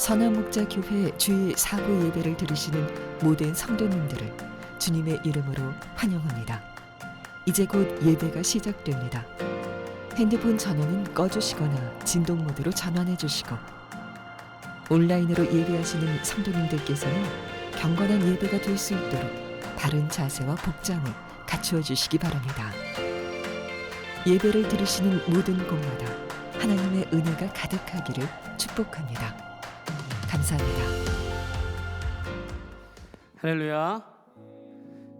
선화목자교회 주일 사부 예배를 들으시는 모든 성도님들을 주님의 이름으로 환영합니다. 이제 곧 예배가 시작됩니다. 핸드폰 전원은 꺼주시거나 진동 모드로 전환해 주시고, 온라인으로 예배하시는 성도님들께서는 경건한 예배가 될 수 있도록 바른 자세와 복장을 갖추어 주시기 바랍니다. 예배를 들으시는 모든 곳마다 하나님의 은혜가 가득하기를 축복합니다. 감사합니다. 할렐루야.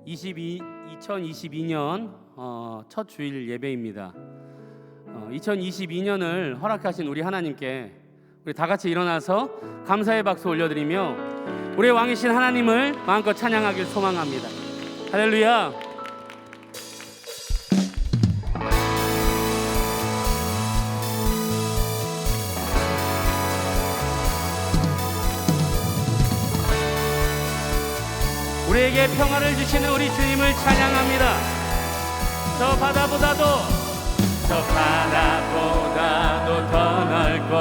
2022년 첫 주일 예배입니다. 2022년을 허락하신 우리 하나님께 우리 다 같이 일어나서 감사의 박수 올려드리며 우리의 왕이신 하나님을 마음껏 찬양하길 소망합니다. 할렐루야. 우리에게 평화를 주시는 우리 주님을 찬양합니다. 저 바다보다도 더 넓고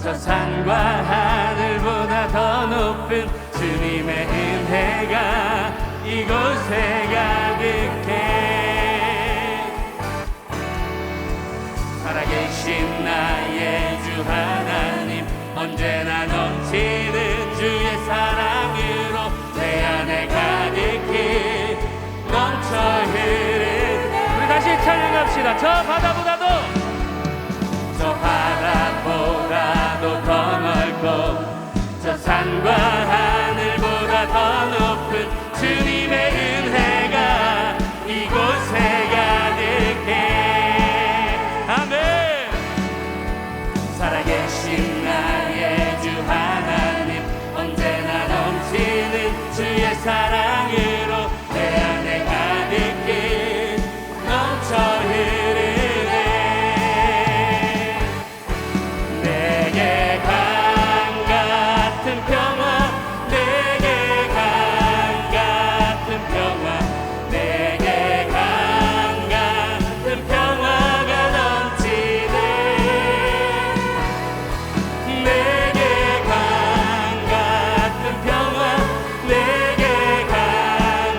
저 산과 하늘보다 더 높은 주님의 은혜가 이곳에 가득해. 살아계신 나의 주 하나님, 언제나 넘치는 주의 사랑으로 내 안에 가득히 넘쳐 흐르네. 우리 다시 찬양합시다. 저 바다보다도 더 넓고 저 산과 하늘보다 더 높은 주님의 은혜가 이곳에 가득해. 아멘. 살아계신 나의 주 하나님, 언제나 넘치는 주의 사랑으로 내 안에 가득히 넘쳐 흐르네. 내게 강 같은 평화, 내게 강 같은 평화, 내게 강 같은 평화가 넘치네. 내게 강 같은 평화, 내게 강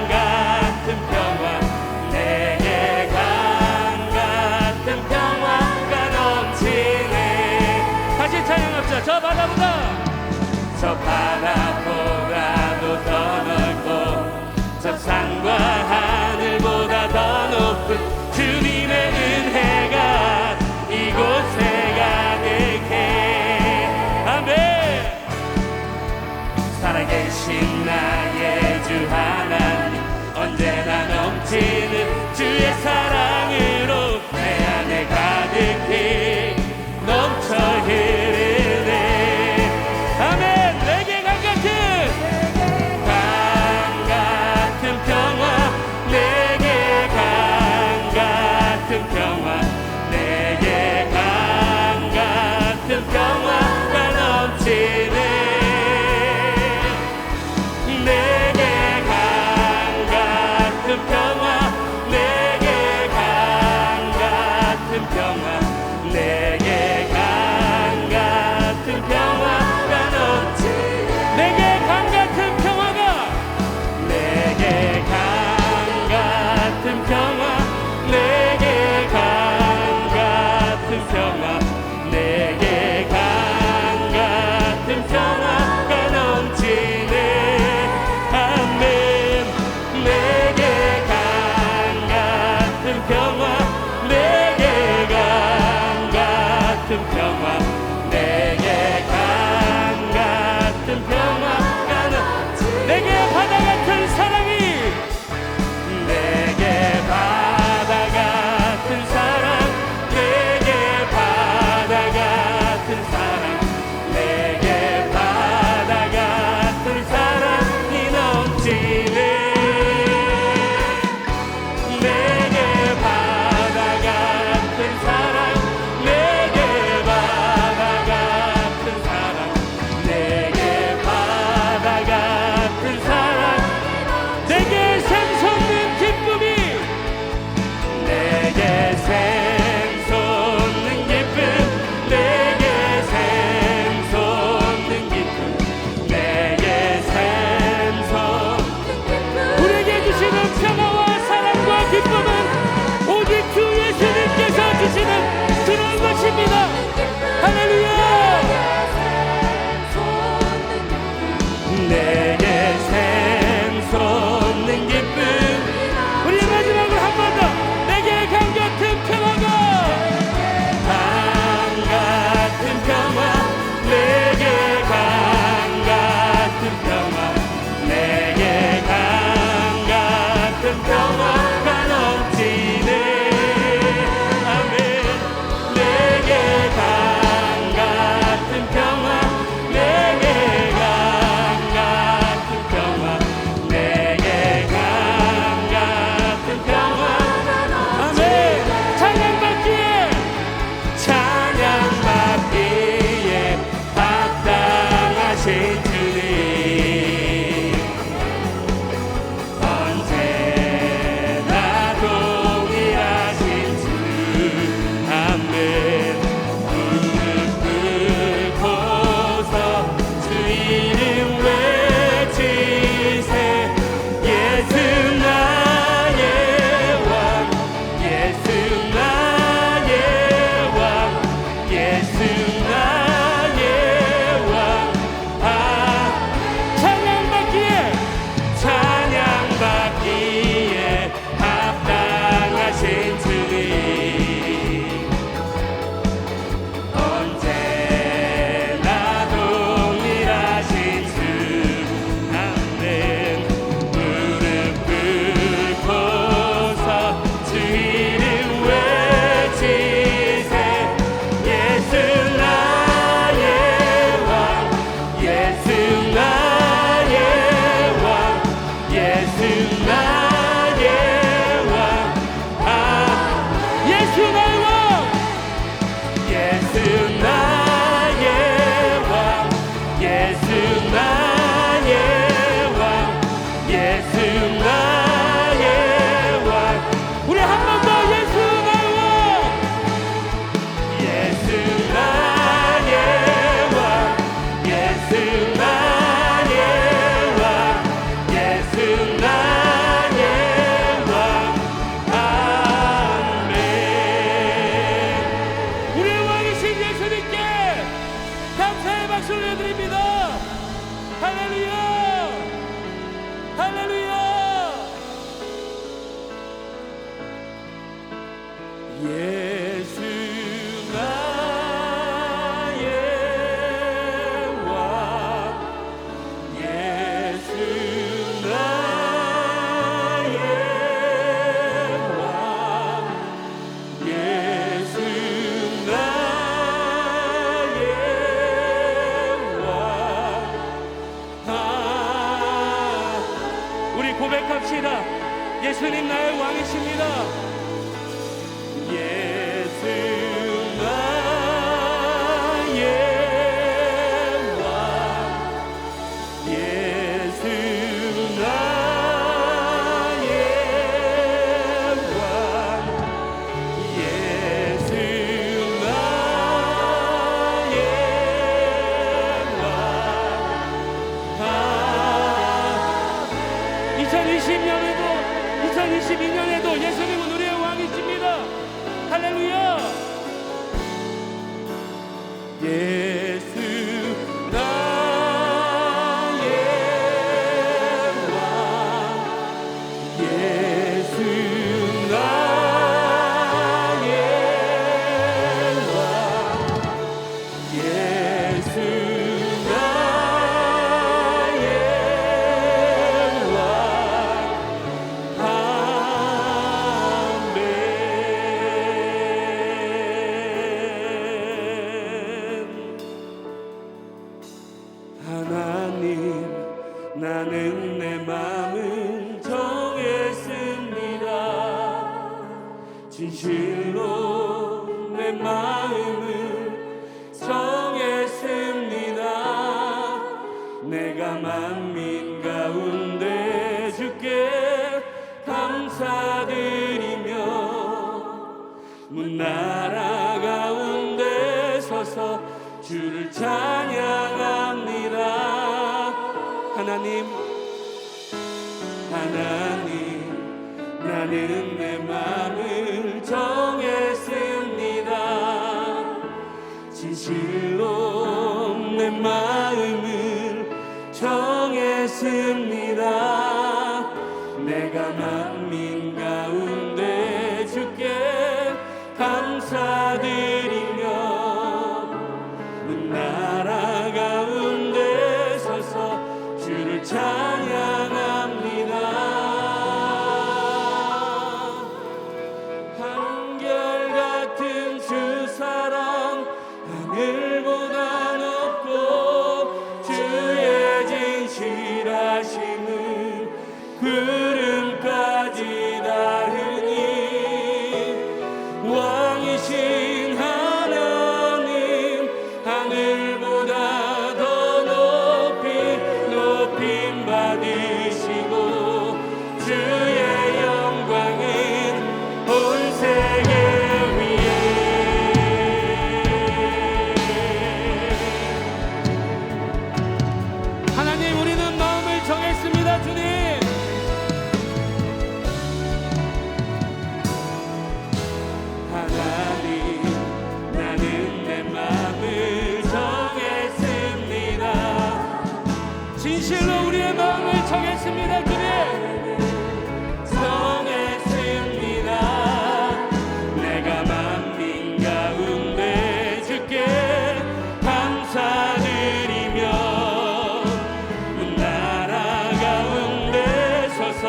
같은 평화, 내게 강 같은 평화가 넘치네. 다시 찬양합시다. 저 바다보다도 더 넓고 저 산과 하늘보다 더 높은 주님의 은혜가 이곳에 가득해. 아멘. 살아계신 나의 주 하나님, 언제나 넘치는 주의 사랑으로 내 안에 가득히 넘쳐 흐르네. 아멘. 내게 강 같은 평화, 내게 강 같은 평화, 내게 강 같은 평화가 넘치네. 내게 강 같은 평화, 내게 강 고백합시다. 예수님 나의 왕이십니다. 예수 나의 왕, 예수 나의 왕, 예수 나의 왕. 2022년에도 예수님은 우리의 왕이십니다. 할렐루야. 예수 나의 왕, 예수 나의 왕, 예수 나의 왕. 아멘. 하나님, 나는 내 마음을 정했습니다. 진실로 내 마음을 정했습니다. 내가 만민 가운데 주께 감사드리며 문나라 가운데 서서 주를 찬양합니다. 하나님, 나는 내 마음을 정했습니다. 진실로 내 마음을 정했습니다. 내가 만민 가운데 주께 감사드리며 문나라 가운데 서서 주를 찬양합니다. 한결같은 주 사랑 하늘보다 높고 주의 진실하심은 구름까지 닿으니 왕이신 하나님 하늘보다 더 높임 받으시고 주의 영광은 온 세계 위에. 하나님, 우리는 마음을 정했습니다. 주님, 하나님, 나는 내 마음을 정했습니다. 진실로 우리의 마음을 정했습니다. 주님, 정했습니다. 내가 만민 가운데 주께 감사드리며 문나라 가운데 서서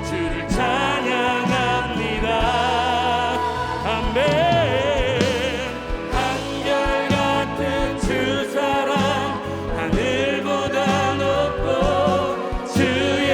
주를 찬양합니다. 아멘. 한결같은 주 사랑 하늘보다 높고 주의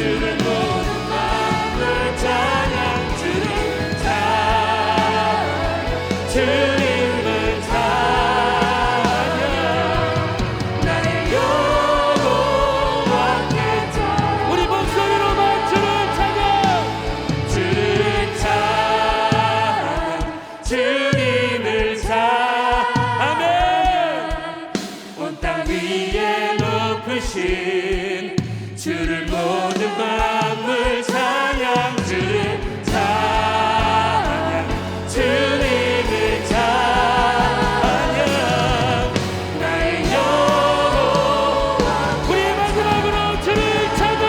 주를 모든 마음을 찬양 주를 찬양 주님을 찬양 나의 여호와께 찬양 우리 목소리로만 주를 찬양 주를 찬양 주님을 찬양 아멘 온 땅 위에 높으신 주를 모든 마음을 찬양 주를 찬양 주님을 찬양 나의 여호와 우리 마지막으로 주를 찬양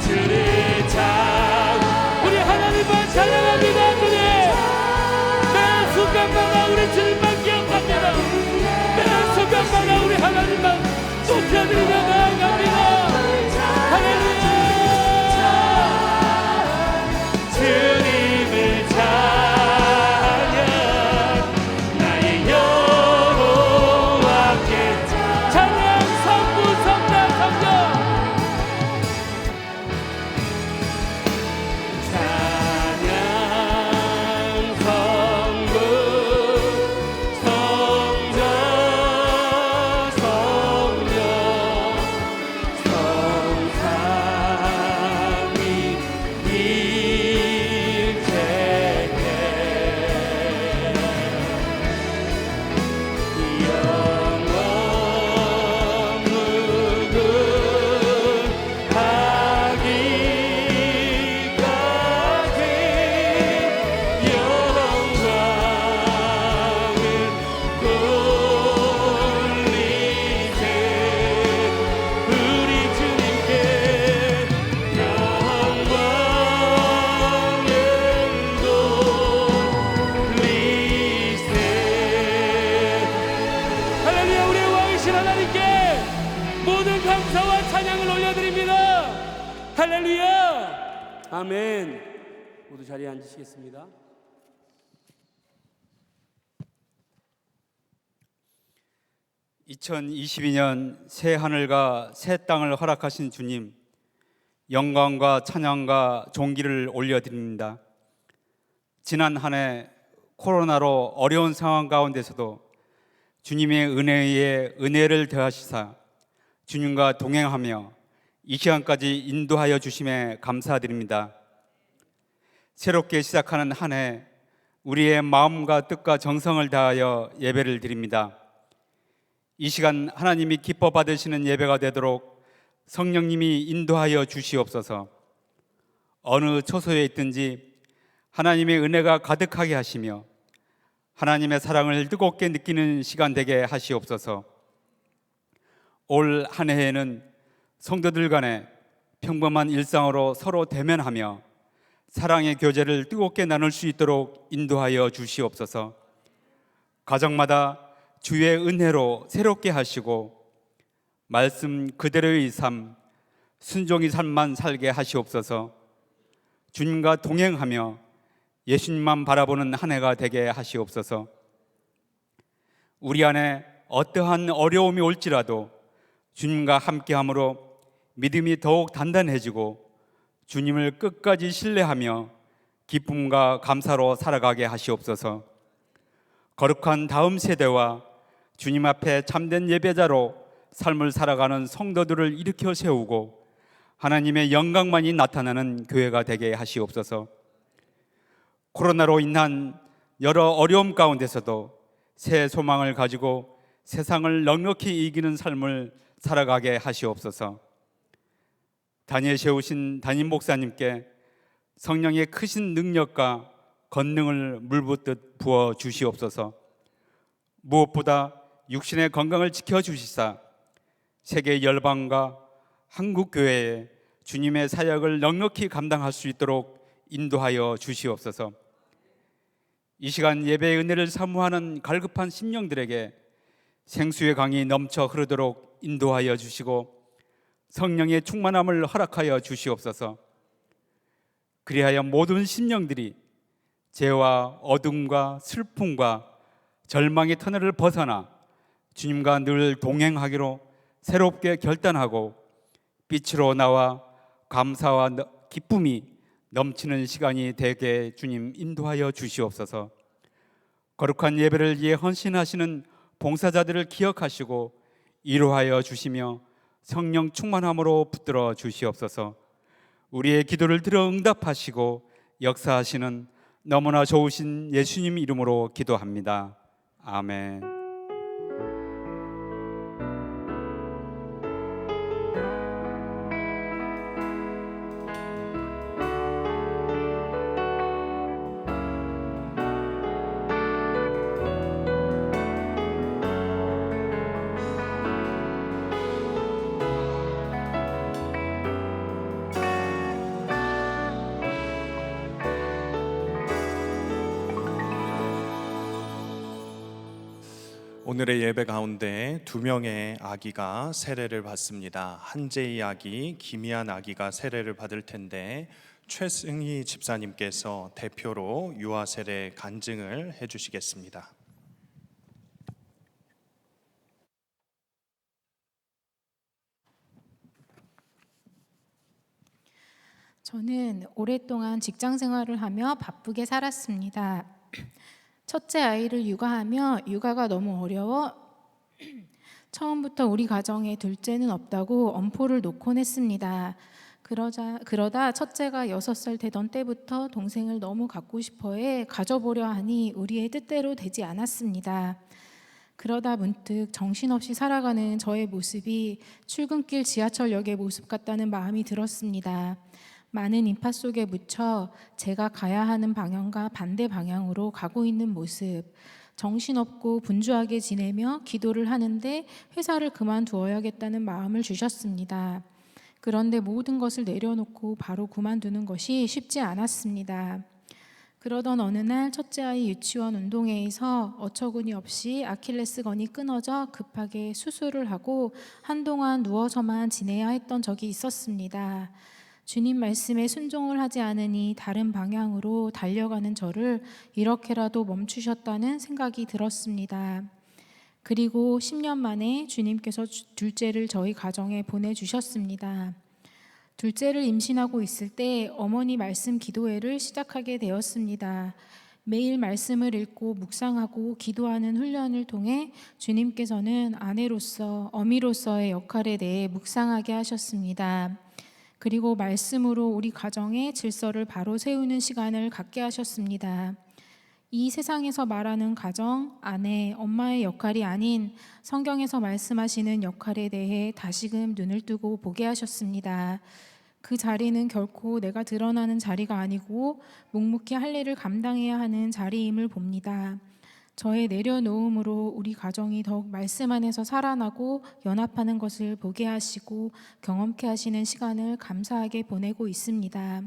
주를 찬양 우리 하나님만 찬양합니다 주님 매 순간마다 우리 주님만 기억합니다 매 순간마다 우리 하나님만 높여드리며 나아갑니다. 할렐루야 주님을 찬양 나의 여호와께 찬양 성부 성자 성자 찬양 성부 성자 성령 성삼위 일체계 영원 무궁하기까지 영광을 돌리세 우리 주님께 영광을 돌리세 할렐루야 우리의 왕이신 하나님께 모든 감사와 찬양을 올려드립니다 할렐루야 아멘 모두 자리에 앉으시겠습니다. (2022년) 새 하늘과 새 땅을 허락하신 주님, 영광과 찬양과 존귀를 올려드립니다. 지난 한 해 코로나로 어려운 상황 가운데서도 주님의 은혜에 은혜를 더하시사 주님과 동행하며 이 시간까지 인도하여 주심에 감사드립니다. 새롭게 시작하는 한 해 우리의 마음과 뜻과 정성을 다하여 예배를 드립니다. 이 시간 하나님이 기뻐 받으시는 예배가 되도록 성령님이 인도하여 주시옵소서. 어느 처소에 있든지 하나님의 은혜가 가득하게 하시며 하나님의 사랑을 뜨겁게 느끼는 시간 되게 하시옵소서. 올 한 해에는 성도들 간에 평범한 일상으로 서로 대면하며 사랑의 교제를 뜨겁게 나눌 수 있도록 인도하여 주시옵소서. 가정마다 주의 은혜로 새롭게 하시고 말씀 그대로의 삶, 순종의 삶만 살게 하시옵소서. 주님과 동행하며 예수님만 바라보는 한 해가 되게 하시옵소서. 우리 안에 어떠한 어려움이 올지라도 주님과 함께함으로 믿음이 더욱 단단해지고 주님을 끝까지 신뢰하며 기쁨과 감사로 살아가게 하시옵소서. 거룩한 다음 세대와 주님 앞에 참된 예배자로 삶을 살아가는 성도들을 일으켜 세우고 하나님의 영광만이 나타나는 교회가 되게 하시옵소서. 코로나로 인한 여러 어려움 가운데서도 새 소망을 가지고 세상을 넉넉히 이기는 삶을 살아가게 하시옵소서. 단위에 세우신 담임 목사님께 성령의 크신 능력과 권능을 물붓듯 부어 주시옵소서. 무엇보다 육신의 건강을 지켜주시사 세계 열방과 한국 교회에 주님의 사역을 넉넉히 감당할 수 있도록 인도하여 주시옵소서. 이 시간 예배의 은혜를 사모하는 갈급한 심령들에게 생수의 강이 넘쳐 흐르도록 인도하여 주시고 성령의 충만함을 허락하여 주시옵소서. 그리하여 모든 심령들이 죄와 어둠과 슬픔과 절망의 터널을 벗어나 주님과 늘 동행하기로 새롭게 결단하고 빛으로 나와 감사와 기쁨이 넘치는 시간이 되게 주님 인도하여 주시옵소서. 거룩한 예배를 위해 헌신하시는 봉사자들을 기억하시고 위로하여 주시며 성령 충만함으로 붙들어 주시옵소서. 우리의 기도를 들어 응답하시고 역사하시는 너무나 좋으신 예수님 이름으로 기도합니다. 아멘. 오늘의 예배 가운데 두 명의 아기가 세례를 받습니다. 한재희 아기, 김희안 아기가 세례를 받을 텐데 최승희 집사님께서 대표로 유아 세례 간증을 해주시겠습니다. 저는 오랫동안 직장 생활을 하며 바쁘게 살았습니다. 첫째 아이를 육아하며 육아가 너무 어려워 처음부터 우리 가정에 둘째는 없다고 엄포를 놓곤 했습니다. 그러다 첫째가 6살 되던 때부터 동생을 너무 갖고 싶어해 가져보려 하니 우리의 뜻대로 되지 않았습니다. 그러다 문득 정신없이 살아가는 저의 모습이 출근길 지하철역의 모습 같다는 마음이 들었습니다. 많은 인파 속에 묻혀 제가 가야 하는 방향과 반대 방향으로 가고 있는 모습, 정신없고 분주하게 지내며 기도를 하는데 회사를 그만두어야겠다는 마음을 주셨습니다. 그런데 모든 것을 내려놓고 바로 그만두는 것이 쉽지 않았습니다. 그러던 어느 날 첫째 아이 유치원 운동회에서 어처구니 없이 아킬레스건이 끊어져 급하게 수술을 하고 한동안 누워서만 지내야 했던 적이 있었습니다. 주님 말씀에 순종을 하지 않으니 다른 방향으로 달려가는 저를 이렇게라도 멈추셨다는 생각이 들었습니다. 그리고 10년 만에 주님께서 둘째를 저희 가정에 보내주셨습니다. 둘째를 임신하고 있을 때 어머니 말씀 기도회를 시작하게 되었습니다. 매일 말씀을 읽고 묵상하고 기도하는 훈련을 통해 주님께서는 아내로서 어미로서의 역할에 대해 묵상하게 하셨습니다. 그리고 말씀으로 우리 가정의 질서를 바로 세우는 시간을 갖게 하셨습니다. 이 세상에서 말하는 가정, 아내, 엄마의 역할이 아닌 성경에서 말씀하시는 역할에 대해 다시금 눈을 뜨고 보게 하셨습니다. 그 자리는 결코 내가 드러나는 자리가 아니고 묵묵히 할 일을 감당해야 하는 자리임을 봅니다. 저의 내려놓음으로 우리 가정이 더욱 말씀 안에서 살아나고 연합하는 것을 보게 하시고 경험케 하시는 시간을 감사하게 보내고 있습니다.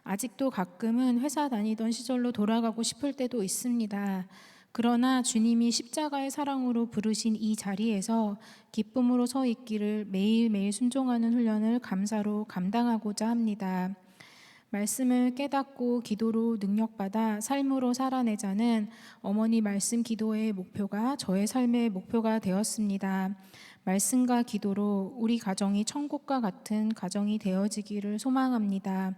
아직도 가끔은 회사 다니던 시절로 돌아가고 싶을 때도 있습니다. 그러나 주님이 십자가의 사랑으로 부르신 이 자리에서 기쁨으로 서 있기를 매일매일 순종하는 훈련을 감사로 감당하고자 합니다. 말씀을 깨닫고 기도로 능력받아 삶으로 살아내자는 어머니 말씀 기도의 목표가 저의 삶의 목표가 되었습니다. 말씀과 기도로 우리 가정이 천국과 같은 가정이 되어지기를 소망합니다.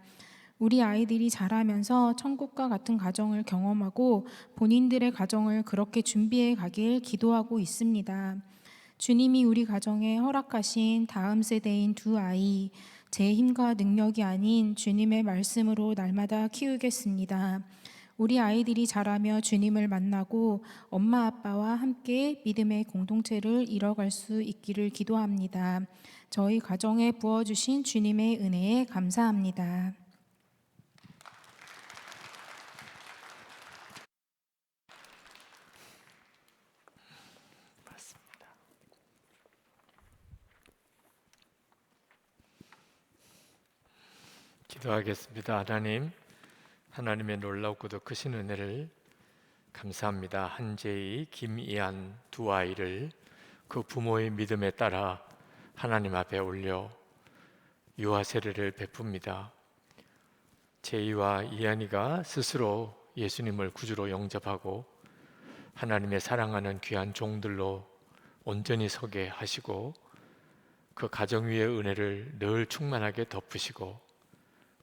우리 아이들이 자라면서 천국과 같은 가정을 경험하고 본인들의 가정을 그렇게 준비해 가길 기도하고 있습니다. 주님이 우리 가정에 허락하신 다음 세대인 두 아이, 제 힘과 능력이 아닌 주님의 말씀으로 날마다 키우겠습니다. 우리 아이들이 자라며 주님을 만나고 엄마 아빠와 함께 믿음의 공동체를 이뤄갈 수 있기를 기도합니다. 저희 가정에 부어주신 주님의 은혜에 감사합니다. 기도하겠습니다. 하나님의 놀랍고도 크신 은혜를 감사합니다. 한재희, 김이한 두 아이를 그 부모의 믿음에 따라 하나님 앞에 올려 유아 세례를 베풉니다. 제이와 이한이가 스스로 예수님을 구주로 영접하고 하나님의 사랑하는 귀한 종들로 온전히 서게 하시고 그 가정 위의 은혜를 늘 충만하게 덮으시고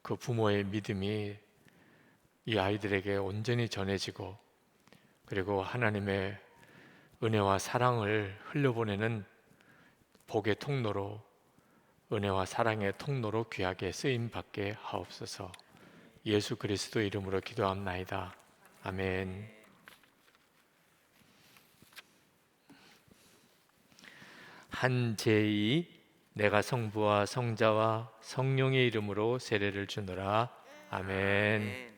그 부모의 믿음이 이 아이들에게 온전히 전해지고 그리고 하나님의 은혜와 사랑을 흘려보내는 복의 통로로 은혜와 사랑의 통로로 귀하게 쓰임 받게 하옵소서. 예수 그리스도 이름으로 기도합나이다. 아멘. 한제이 내가 성부와 성자와 성령의 이름으로 세례를 주노라. 아멘.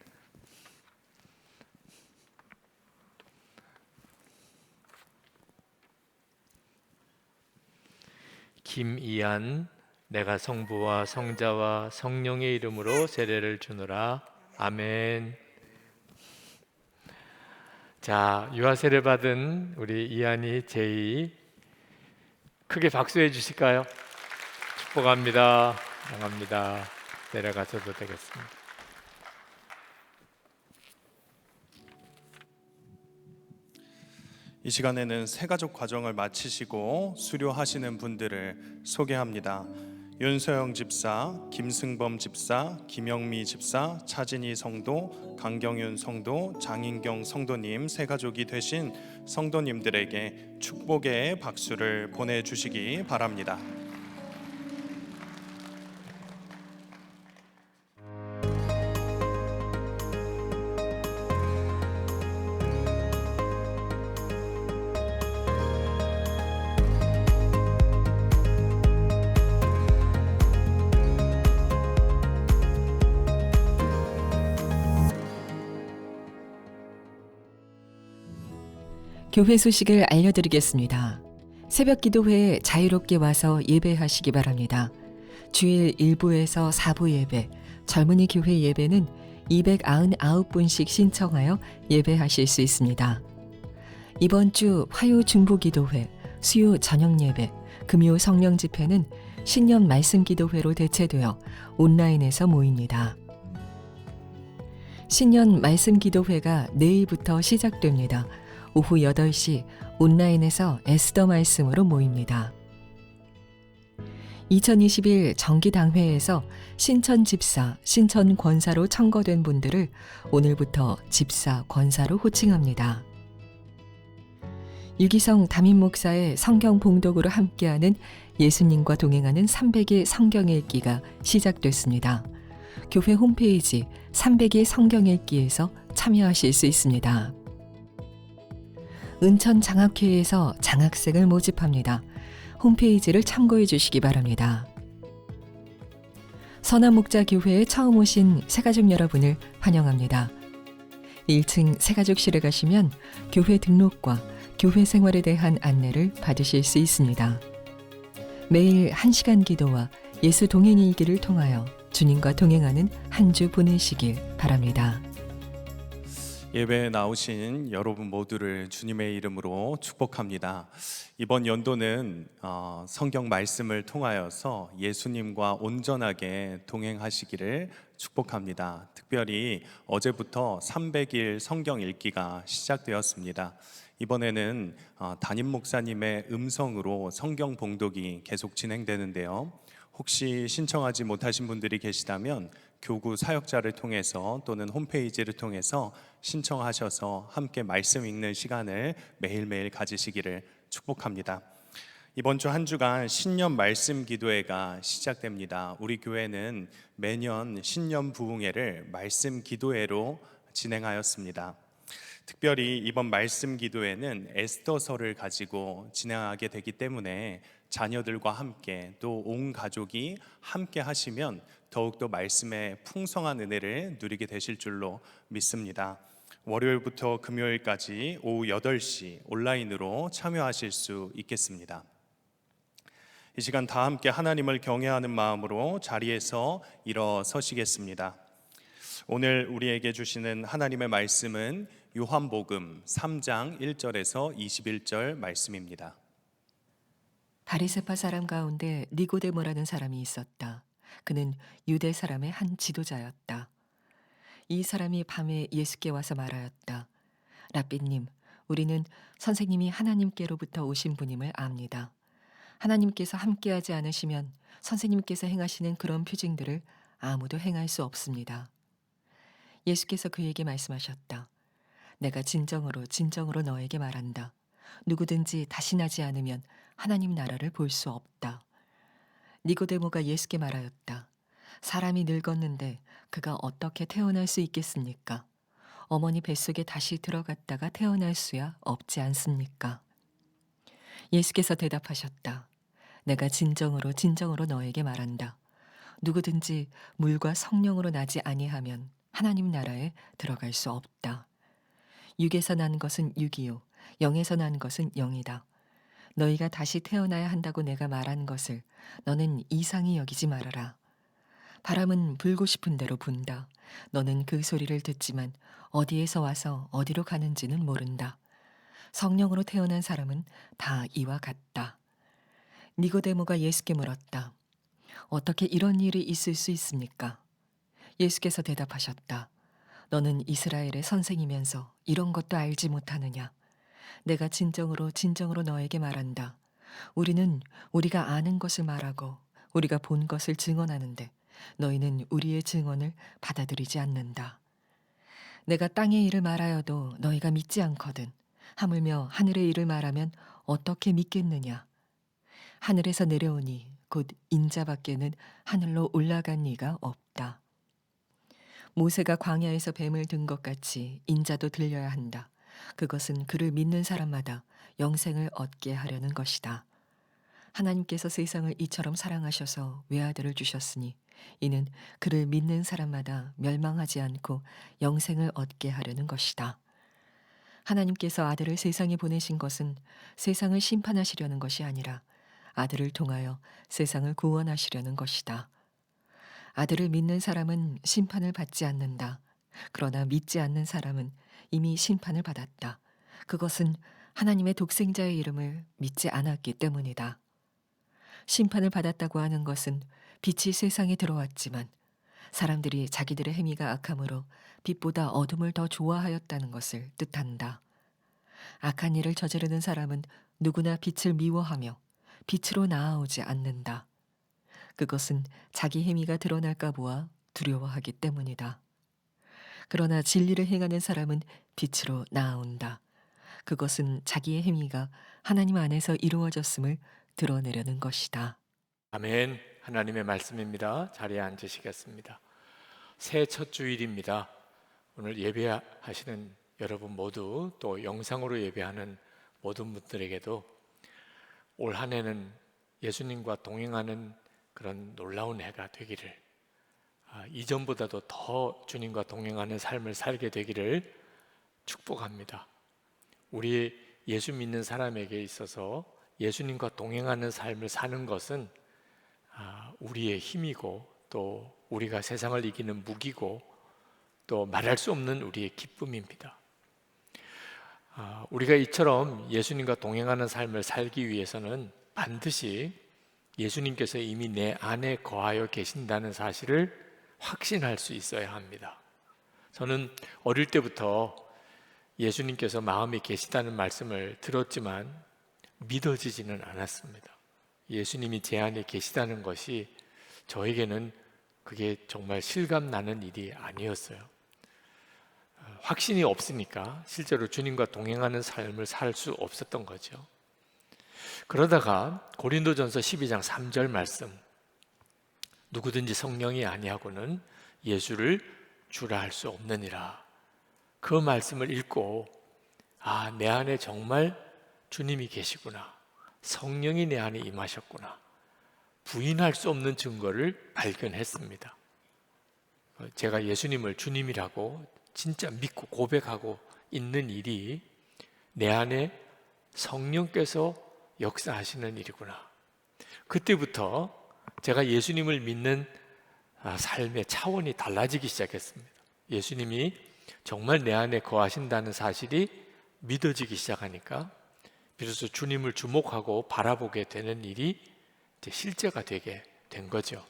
김이한 내가 성부와 성자와 성령의 이름으로 세례를 주노라. 아멘. 자, 유아 세례 받은 우리 이한이 제이 크게 박수해 주실까요? 축복합니다. 사랑합니다. 내려가셔도 되겠습니다. 이 시간에는 새가족 과정을 마치시고 수료하시는 분들을 소개합니다. 윤서영 집사, 김승범 집사, 김영미 집사, 차진희 성도, 강경윤 성도, 장인경 성도님 새가족이 되신 성도님들에게 축복의 박수를 보내주시기 바랍니다. 교회 소식을 알려드리겠습니다. 새벽 기도회에 자유롭게 와서 예배하시기 바랍니다. 주일 1부에서 4부 예배, 젊은이 교회 예배는 299분씩 신청하여 예배하실 수 있습니다. 이번 주 화요 중보 기도회, 수요 저녁 예배, 금요 성령 집회는 신년 말씀 기도회로 대체되어 온라인에서 모입니다. 신년 말씀 기도회가 내일부터 시작됩니다. 오후 8시 온라인에서 에스더 말씀으로 모입니다. 2021 정기당회에서 신천 집사, 신천 권사로 청거된 분들을 오늘부터 집사, 권사로 호칭합니다. 유기성 담임 목사의 성경 봉독으로 함께하는 예수님과 동행하는 300일 성경 읽기가 시작됐습니다. 교회 홈페이지 300일 성경 읽기에서 참여하실 수 있습니다. 은천 장학회에서 장학생을 모집합니다. 홈페이지를 참고해 주시기 바랍니다. 선한목자교회에 처음 오신 새가족 여러분을 환영합니다. 1층 새가족실에 가시면 교회 등록과 교회 생활에 대한 안내를 받으실 수 있습니다. 매일 1시간 기도와 예수 동행 일기를 통하여 주님과 동행하는 한 주 보내시길 바랍니다. 예배에 나오신 여러분 모두를 주님의 이름으로 축복합니다. 이번 연도는 성경 말씀을 통하여서 예수님과 온전하게 동행하시기를 축복합니다. 특별히 어제부터 300일 성경 읽기가 시작되었습니다. 이번에는 담임 목사님의 음성으로 성경 봉독이 계속 진행되는데요. 혹시 신청하지 못하신 분들이 계시다면 교구 사역자를 통해서 또는 홈페이지를 통해서 신청하셔서 함께 말씀 읽는 시간을 매일매일 가지시기를 축복합니다. 이번 주 한 주간 신년 말씀 기도회가 시작됩니다. 우리 교회는 매년 신년 부흥회를 말씀 기도회로 진행하였습니다. 특별히 이번 말씀 기도회는 에스더서를 가지고 진행하게 되기 때문에 자녀들과 함께 또 온 가족이 함께 하시면 더욱더 말씀의 풍성한 은혜를 누리게 되실 줄로 믿습니다. 월요일부터 금요일까지 오후 8시 온라인으로 참여하실 수 있겠습니다. 이 시간 다 함께 하나님을 경외하는 마음으로 자리에서 일어서시겠습니다. 오늘 우리에게 주시는 하나님의 말씀은 요한복음 3장 1절에서 21절 말씀입니다. 바리새파 사람 가운데 니고데모라는 사람이 있었다. 그는 유대 사람의 한 지도자였다. 이 사람이 밤에 예수께 와서 말하였다. 라삐님, 우리는 선생님이 하나님께로부터 오신 분임을 압니다. 하나님께서 함께하지 않으시면 선생님께서 행하시는 그런 표징들을 아무도 행할 수 없습니다. 예수께서 그에게 말씀하셨다. 내가 진정으로 너에게 말한다. 누구든지 다시 나지 않으면 하나님 나라를 볼 수 없다. 니고데모가 예수께 말하였다. 사람이 늙었는데 그가 어떻게 태어날 수 있겠습니까? 어머니 뱃속에 다시 들어갔다가 태어날 수야 없지 않습니까? 예수께서 대답하셨다. 내가 진정으로 너에게 말한다. 누구든지 물과 성령으로 나지 아니하면 하나님 나라에 들어갈 수 없다. 육에서 난 것은 육이요 영에서 난 것은 영이다. 너희가 다시 태어나야 한다고 내가 말한 것을 너는 이상히 여기지 말아라. 바람은 불고 싶은 대로 분다. 너는 그 소리를 듣지만 어디에서 와서 어디로 가는지는 모른다. 성령으로 태어난 사람은 다 이와 같다. 니고데모가 예수께 물었다. 어떻게 이런 일이 있을 수 있습니까? 예수께서 대답하셨다. 너는 이스라엘의 선생이면서 이런 것도 알지 못하느냐? 내가 진정으로 너에게 말한다. 우리는 우리가 아는 것을 말하고 우리가 본 것을 증언하는데 너희는 우리의 증언을 받아들이지 않는다. 내가 땅의 일을 말하여도 너희가 믿지 않거든. 하물며 하늘의 일을 말하면 어떻게 믿겠느냐? 하늘에서 내려오니 곧 인자밖에는 하늘로 올라간 이가 없다. 모세가 광야에서 뱀을 든 것 같이 인자도 들려야 한다. 그것은 그를 믿는 사람마다 영생을 얻게 하려는 것이다. 하나님께서 세상을 이처럼 사랑하셔서 외아들을 주셨으니 이는 그를 믿는 사람마다 멸망하지 않고 영생을 얻게 하려는 것이다. 하나님께서 아들을 세상에 보내신 것은 세상을 심판하시려는 것이 아니라 아들을 통하여 세상을 구원하시려는 것이다. 아들을 믿는 사람은 심판을 받지 않는다. 그러나 믿지 않는 사람은 이미 심판을 받았다. 그것은 하나님의 독생자의 이름을 믿지 않았기 때문이다. 심판을 받았다고 하는 것은 빛이 세상에 들어왔지만 사람들이 자기들의 행위가 악함으로 빛보다 어둠을 더 좋아하였다는 것을 뜻한다. 악한 일을 저지르는 사람은 누구나 빛을 미워하며 빛으로 나아오지 않는다. 그것은 자기 행위가 드러날까 보아 두려워하기 때문이다. 그러나 진리를 행하는 사람은 빛으로 나아온다. 그것은 자기의 행위가 하나님 안에서 이루어졌음을 드러내려는 것이다. 아멘. 하나님의 말씀입니다. 자리에 앉으시겠습니다. 새해 첫 주일입니다. 오늘 예배하시는 여러분 모두 또 영상으로 예배하는 모든 분들에게도 올 한 해는 예수님과 동행하는 그런 놀라운 해가 되기를, 이전보다도 더 주님과 동행하는 삶을 살게 되기를 축복합니다. 우리 예수 믿는 사람에게 있어서 예수님과 동행하는 삶을 사는 것은 우리의 힘이고 또 우리가 세상을 이기는 무기고 또 말할 수 없는 우리의 기쁨입니다. 우리가 이처럼 예수님과 동행하는 삶을 살기 위해서는 반드시 예수님께서 이미 내 안에 거하여 계신다는 사실을 확신할 수 있어야 합니다. 저는 어릴 때부터 예수님께서 마음에 계시다는 말씀을 들었지만 믿어지지는 않았습니다. 예수님이 제 안에 계시다는 것이 저에게는 그게 정말 실감나는 일이 아니었어요. 확신이 없으니까 실제로 주님과 동행하는 삶을 살 수 없었던 거죠. 그러다가 고린도전서 12장 3절 말씀, 누구든지 성령이 아니하고는 예수를 주라 할 수 없느니라. 그 말씀을 읽고 내 안에 정말 주님이 계시구나, 성령이 내 안에 임하셨구나, 부인할 수 없는 증거를 발견했습니다. 제가 예수님을 주님이라고 진짜 믿고 고백하고 있는 일이 내 안에 성령께서 역사하시는 일이구나. 그때부터 제가 예수님을 믿는 삶의 차원이 달라지기 시작했습니다. 예수님이 정말 내 안에 거하신다는 사실이 믿어지기 시작하니까 비로소 주님을 주목하고 바라보게 되는 일이 이제 실제가 되게 된 거죠.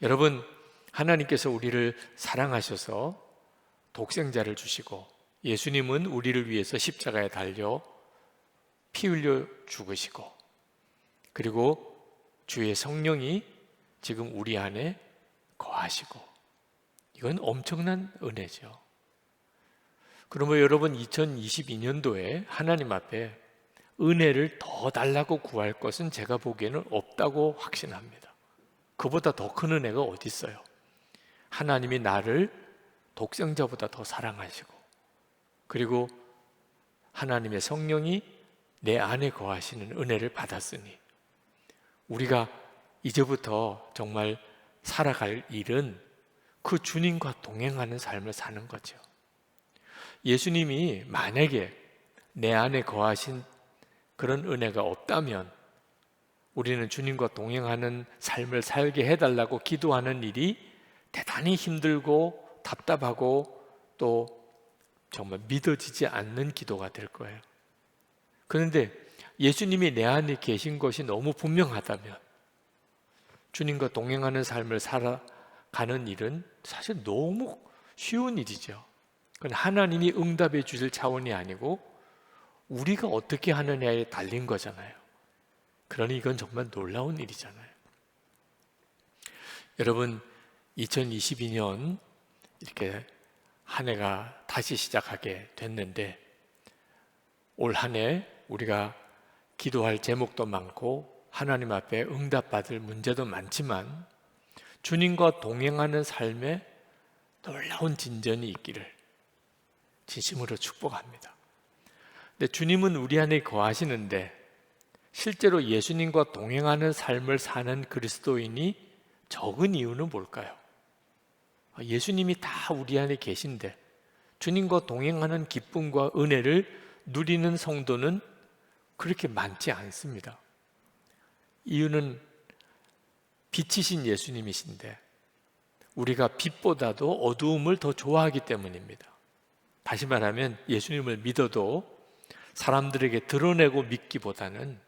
여러분, 하나님께서 우리를 사랑하셔서 독생자를 주시고 예수님은 우리를 위해서 십자가에 달려 피 흘려 죽으시고 그리고 주의 성령이 지금 우리 안에 거하시고, 이건 엄청난 은혜죠. 그러면 여러분 2022년도에 하나님 앞에 은혜를 더 달라고 구할 것은 제가 보기에는 없다고 확신합니다. 그보다 더 큰 은혜가 어디 있어요? 하나님이 나를 독생자보다 더 사랑하시고, 그리고 하나님의 성령이 내 안에 거하시는 은혜를 받았으니 우리가 이제부터 정말 살아갈 일은 그 주님과 동행하는 삶을 사는 거죠. 예수님이 만약에 내 안에 거하신 그런 은혜가 없다면 우리는 주님과 동행하는 삶을 살게 해달라고 기도하는 일이 대단히 힘들고 답답하고 또 정말 믿어지지 않는 기도가 될 거예요. 그런데 예수님이 내 안에 계신 것이 너무 분명하다면 주님과 동행하는 삶을 살아가는 일은 사실 너무 쉬운 일이죠. 그건 하나님이 응답해 주실 차원이 아니고 우리가 어떻게 하느냐에 달린 거잖아요. 그러니 이건 정말 놀라운 일이잖아요. 여러분, 2022년 이렇게 한 해가 다시 시작하게 됐는데 올 한 해 우리가 기도할 제목도 많고 하나님 앞에 응답받을 문제도 많지만 주님과 동행하는 삶에 놀라운 진전이 있기를 진심으로 축복합니다. 근데 주님은 우리 안에 거하시는데 실제로 예수님과 동행하는 삶을 사는 그리스도인이 적은 이유는 뭘까요? 예수님이 다 우리 안에 계신데 주님과 동행하는 기쁨과 은혜를 누리는 성도는 그렇게 많지 않습니다. 이유는 빛이신 예수님이신데 우리가 빛보다도 어두움을 더 좋아하기 때문입니다. 다시 말하면 예수님을 믿어도 사람들에게 드러내고 믿기보다는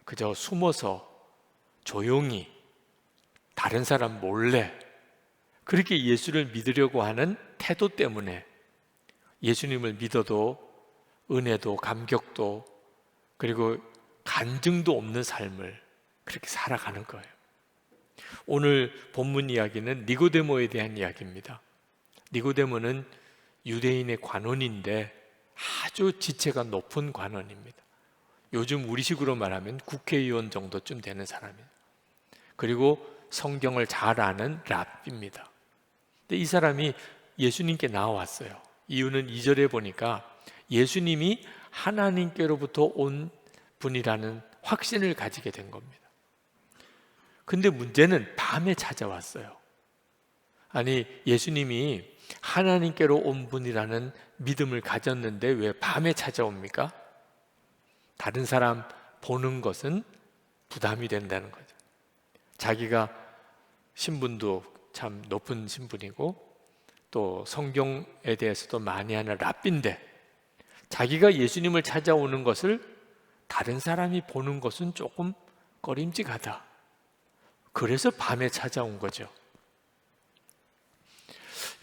그저 숨어서 조용히 다른 사람 몰래 그렇게 예수를 믿으려고 하는 태도 때문에 예수님을 믿어도 은혜도 감격도 그리고 간증도 없는 삶을 그렇게 살아가는 거예요. 오늘 본문 이야기는 니고데모에 대한 이야기입니다. 니고데모는 유대인의 관원인데 아주 지체가 높은 관원입니다. 요즘 우리식으로 말하면 국회의원 정도쯤 되는 사람이에요. 그리고 성경을 잘 아는 랍비입니다. 근데 이 사람이 예수님께 나와왔어요. 이유는 2절에 보니까 예수님이 하나님께로부터 온 분이라는 확신을 가지게 된 겁니다. 근데 문제는 밤에 찾아왔어요. 아니, 예수님이 하나님께로 온 분이라는 믿음을 가졌는데 왜 밤에 찾아옵니까? 다른 사람 보는 것은 부담이 된다는 거죠. 자기가 신분도 참 높은 신분이고 또 성경에 대해서도 많이 아는 랍비인데 자기가 예수님을 찾아오는 것을 다른 사람이 보는 것은 조금 꺼림직하다. 그래서 밤에 찾아온 거죠.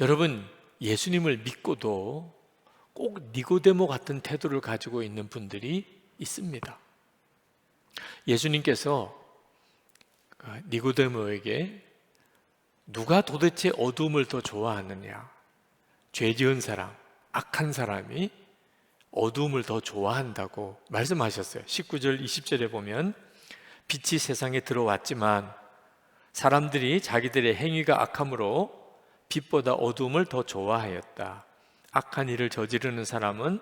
여러분, 예수님을 믿고도 꼭 니고데모 같은 태도를 가지고 있는 분들이 있습니다. 예수님께서 니고데모에게 누가 도대체 어둠을 더 좋아하느냐? 죄 지은 사람, 악한 사람이 어둠을 더 좋아한다고 말씀하셨어요. 19절, 20절에 보면 빛이 세상에 들어왔지만 사람들이 자기들의 행위가 악함으로 빛보다 어둠을 더 좋아하였다. 악한 일을 저지르는 사람은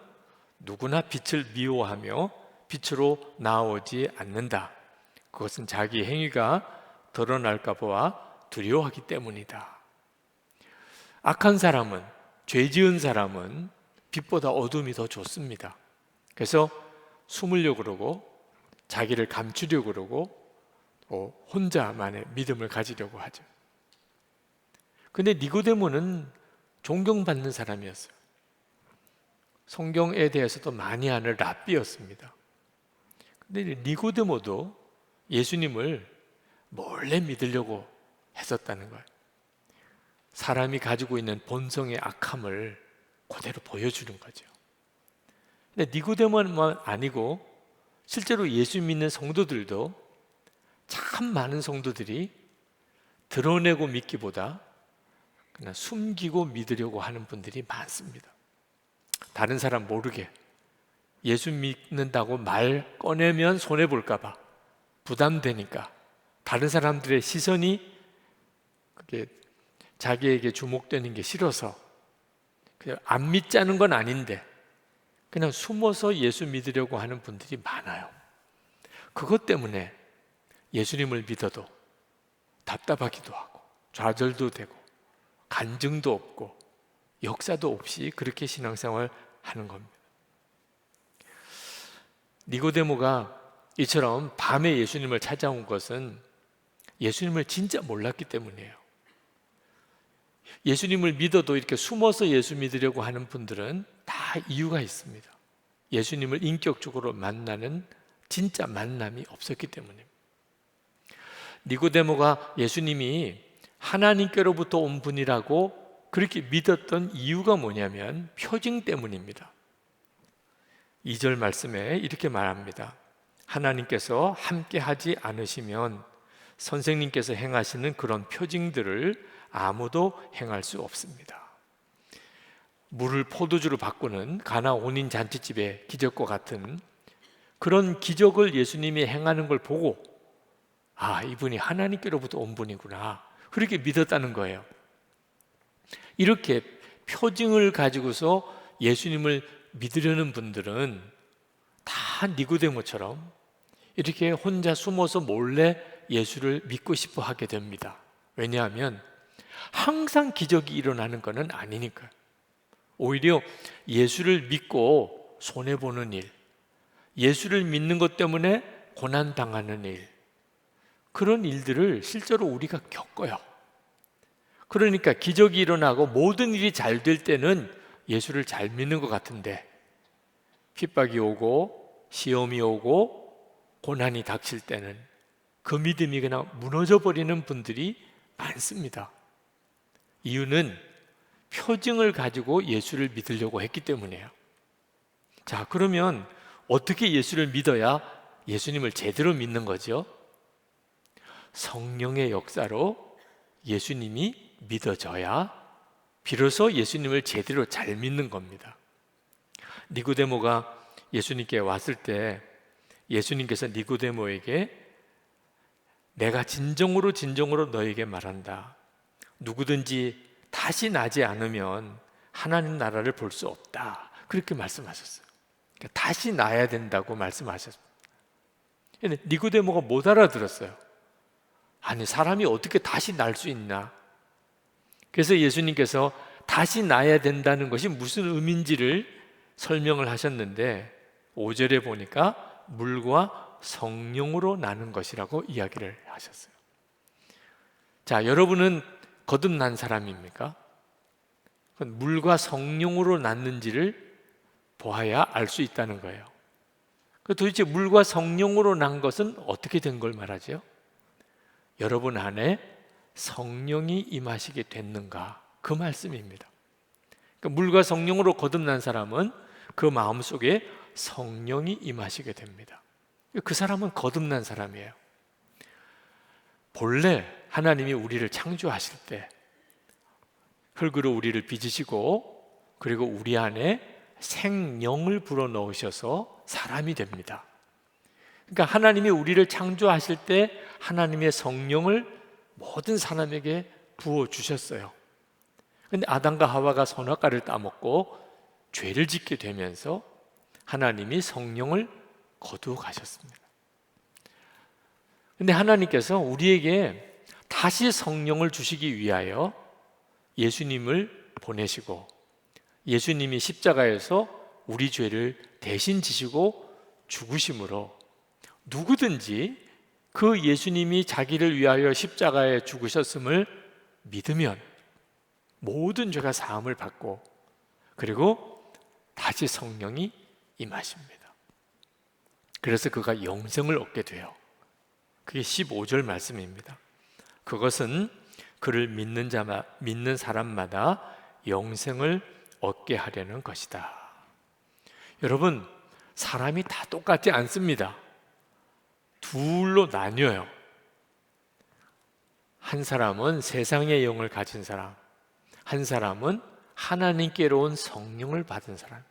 누구나 빛을 미워하며 빛으로 나오지 않는다. 그것은 자기 행위가 드러날까 봐 두려워하기 때문이다. 악한 사람은, 죄 지은 사람은 빛보다 어둠이 더 좋습니다. 그래서 숨으려고 그러고 자기를 감추려고 그러고 혼자만의 믿음을 가지려고 하죠. 근데 니고데모는 존경받는 사람이었어요. 성경에 대해서도 많이 아는 랍비였습니다. 근데 니고데모도 예수님을 몰래 믿으려고 했었다는 거예요. 사람이 가지고 있는 본성의 악함을 그대로 보여주는 거죠. 근데 니고데모만 아니고 실제로 예수 믿는 성도들도 참 많은 성도들이 드러내고 믿기보다 그냥 숨기고 믿으려고 하는 분들이 많습니다. 다른 사람 모르게 예수 믿는다고 말 꺼내면 손해볼까 봐 부담되니까 다른 사람들의 시선이 그게 자기에게 주목되는 게 싫어서 그냥 안 믿자는 건 아닌데 그냥 숨어서 예수 믿으려고 하는 분들이 많아요. 그것 때문에 예수님을 믿어도 답답하기도 하고 좌절도 되고 간증도 없고 역사도 없이 그렇게 신앙생활 하는 겁니다. 니고데모가 이처럼 밤에 예수님을 찾아온 것은 예수님을 진짜 몰랐기 때문이에요. 예수님을 믿어도 이렇게 숨어서 예수 믿으려고 하는 분들은 다 이유가 있습니다. 예수님을 인격적으로 만나는 진짜 만남이 없었기 때문입니다. 니고데모가 예수님이 하나님께로부터 온 분이라고 그렇게 믿었던 이유가 뭐냐면 표징 때문입니다. 2절 말씀에 이렇게 말합니다. 하나님께서 함께 하지 않으시면 선생님께서 행하시는 그런 표징들을 아무도 행할 수 없습니다. 물을 포도주로 바꾸는 가나 온인 잔치집의 기적과 같은 그런 기적을 예수님이 행하는 걸 보고 아, 이분이 하나님께로부터 온 분이구나 그렇게 믿었다는 거예요. 이렇게 표징을 가지고서 예수님을 믿으려는 분들은 다 니고데모처럼 이렇게 혼자 숨어서 몰래 예수를 믿고 싶어 하게 됩니다. 왜냐하면 항상 기적이 일어나는 것은 아니니까요. 오히려 예수를 믿고 손해보는 일, 예수를 믿는 것 때문에 고난당하는 일, 그런 일들을 실제로 우리가 겪어요. 그러니까 기적이 일어나고 모든 일이 잘 될 때는 예수를 잘 믿는 것 같은데 핍박이 오고 시험이 오고 고난이 닥칠 때는 그 믿음이 그냥 무너져 버리는 분들이 많습니다. 이유는 표징을 가지고 예수를 믿으려고 했기 때문이에요. 자, 그러면 어떻게 예수를 믿어야 예수님을 제대로 믿는 거죠? 성령의 역사로 예수님이 믿어져야 비로소 예수님을 제대로 잘 믿는 겁니다. 니고데모가 예수님께 왔을 때 예수님께서 니고데모에게 내가 진정으로 너에게 말한다. 누구든지 다시 나지 않으면 하나님 나라를 볼 수 없다. 그렇게 말씀하셨어요. 그러니까 다시 나야 된다고 말씀하셨습니다. 근데 니고데모가 못 알아들었어요. 아니, 사람이 어떻게 다시 날 수 있나? 그래서 예수님께서 다시 나야 된다는 것이 무슨 의미인지를 설명을 하셨는데 5절에 보니까 물과 성령으로 나는 것이라고 이야기를 하셨어요. 자, 여러분은 거듭난 사람입니까? 물과 성령으로 났는지를 보아야 알 수 있다는 거예요. 도대체 물과 성령으로 난 것은 어떻게 된 걸 말하죠? 여러분 안에 성령이 임하시게 됐는가? 그 말씀입니다. 그러니까 물과 성령으로 거듭난 사람은 그 마음속에 성령이 임하시게 됩니다. 그 사람은 거듭난 사람이에요. 본래 하나님이 우리를 창조하실 때 흙으로 우리를 빚으시고 그리고 우리 안에 생명을 불어넣으셔서 사람이 됩니다. 그러니까 하나님이 우리를 창조하실 때 하나님의 성령을 모든 사람에게 부어주셨어요. 그런데 아담과 하와가 선악과를 따먹고 죄를 짓게 되면서 하나님이 성령을 거두어 가셨습니다. 그런데 하나님께서 우리에게 다시 성령을 주시기 위하여 예수님을 보내시고 예수님이 십자가에서 우리 죄를 대신 지시고 죽으심으로 누구든지 그 예수님이 자기를 위하여 십자가에 죽으셨음을 믿으면 모든 죄가 사함을 받고 그리고 다시 성령이 임하십니다. 그래서 그가 영생을 얻게 돼요. 그게 15절 말씀입니다. 그것은 그를 믿는 사람마다 영생을 얻게 하려는 것이다. 여러분, 사람이 다 똑같지 않습니다. 둘로 나뉘어요. 한 사람은 세상의 영을 가진 사람, 한 사람은 하나님께로 온 성령을 받은 사람.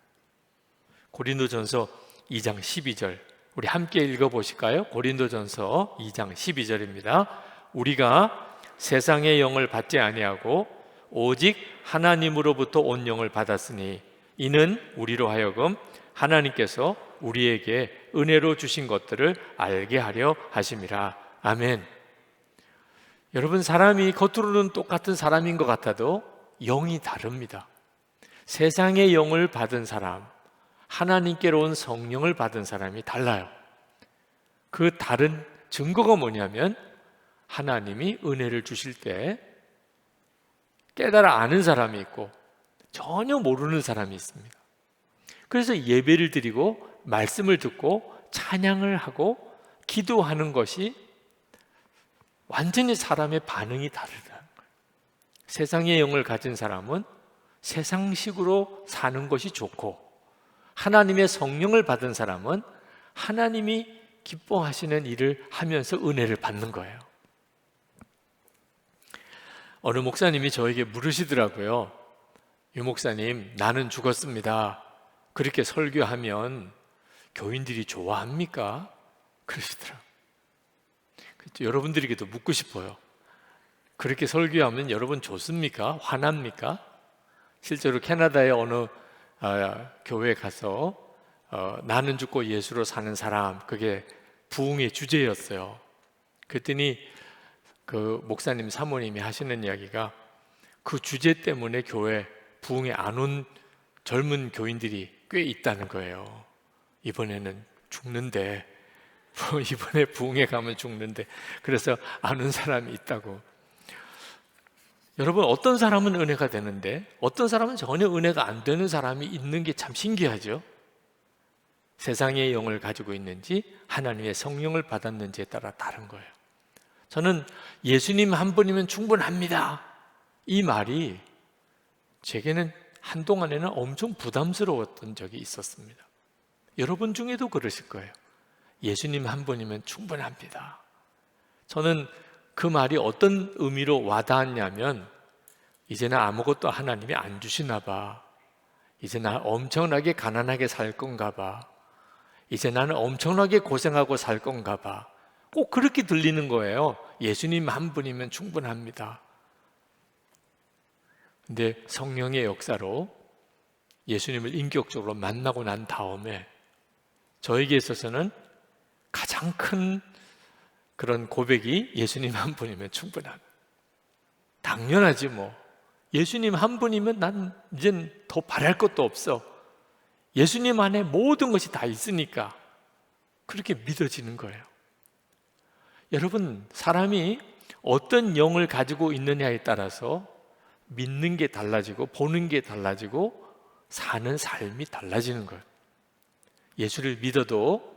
고린도전서 2장 12절 우리 함께 읽어보실까요? 고린도전서 2장 12절입니다. 우리가 세상의 영을 받지 아니하고 오직 하나님으로부터 온 영을 받았으니 이는 우리로 하여금 하나님께서 우리에게 은혜로 주신 것들을 알게 하려 하심이라. 아멘. 여러분, 사람이 겉으로는 똑같은 사람인 것 같아도 영이 다릅니다. 세상의 영을 받은 사람, 하나님께로 온 성령을 받은 사람이 달라요. 그 다른 증거가 뭐냐면 하나님이 은혜를 주실 때 깨달아 아는 사람이 있고 전혀 모르는 사람이 있습니다. 그래서 예배를 드리고 말씀을 듣고 찬양을 하고 기도하는 것이 완전히 사람의 반응이 다르다는 거예요. 세상의 영을 가진 사람은 세상식으로 사는 것이 좋고, 하나님의 성령을 받은 사람은 하나님이 기뻐하시는 일을 하면서 은혜를 받는 거예요. 어느 목사님이 저에게 물으시더라고요. 유 목사님, 나는 죽었습니다. 그렇게 설교하면 교인들이 좋아합니까? 그러시더라고요. 여러분들에게도 묻고 싶어요. 그렇게 설교하면 여러분 좋습니까? 화납니까? 실제로 캐나다의 어느 교회에 가서 나는 죽고 예수로 사는 사람, 그게 부흥의 주제였어요. 그랬더니 그 목사님 사모님이 하시는 이야기가 그 주제 때문에 교회 부흥에 안 온 젊은 교인들이 꽤 있다는 거예요. 이번에는 죽는데, 이번에 부흥에 가면 죽는데, 그래서 안 온 사람이 있다고. 여러분, 어떤 사람은 은혜가 되는데 어떤 사람은 전혀 은혜가 안 되는 사람이 있는 게 참 신기하죠. 세상의 영을 가지고 있는지 하나님의 성령을 받았는지에 따라 다른 거예요. 저는 예수님 한 분이면 충분합니다, 이 말이 제게는 한동안에는 엄청 부담스러웠던 적이 있었습니다. 여러분 중에도 그러실 거예요. 예수님 한 분이면 충분합니다. 저는 그 말이 어떤 의미로 와닿았냐면, 이제는 아무것도 하나님이 안 주시나 봐, 이제 나 엄청나게 가난하게 살 건가 봐, 이제 나는 엄청나게 고생하고 살 건가 봐, 꼭 그렇게 들리는 거예요. 예수님 한 분이면 충분합니다. 근데 성령의 역사로 예수님을 인격적으로 만나고 난 다음에 저에게 있어서는 가장 큰 그런 고백이 예수님 한 분이면 충분합니다. 당연하지 뭐. 예수님 한 분이면 난 이젠 더 바랄 것도 없어. 예수님 안에 모든 것이 다 있으니까 그렇게 믿어지는 거예요. 여러분, 사람이 어떤 영을 가지고 있느냐에 따라서 믿는 게 달라지고 보는 게 달라지고 사는 삶이 달라지는 거예요. 예수를 믿어도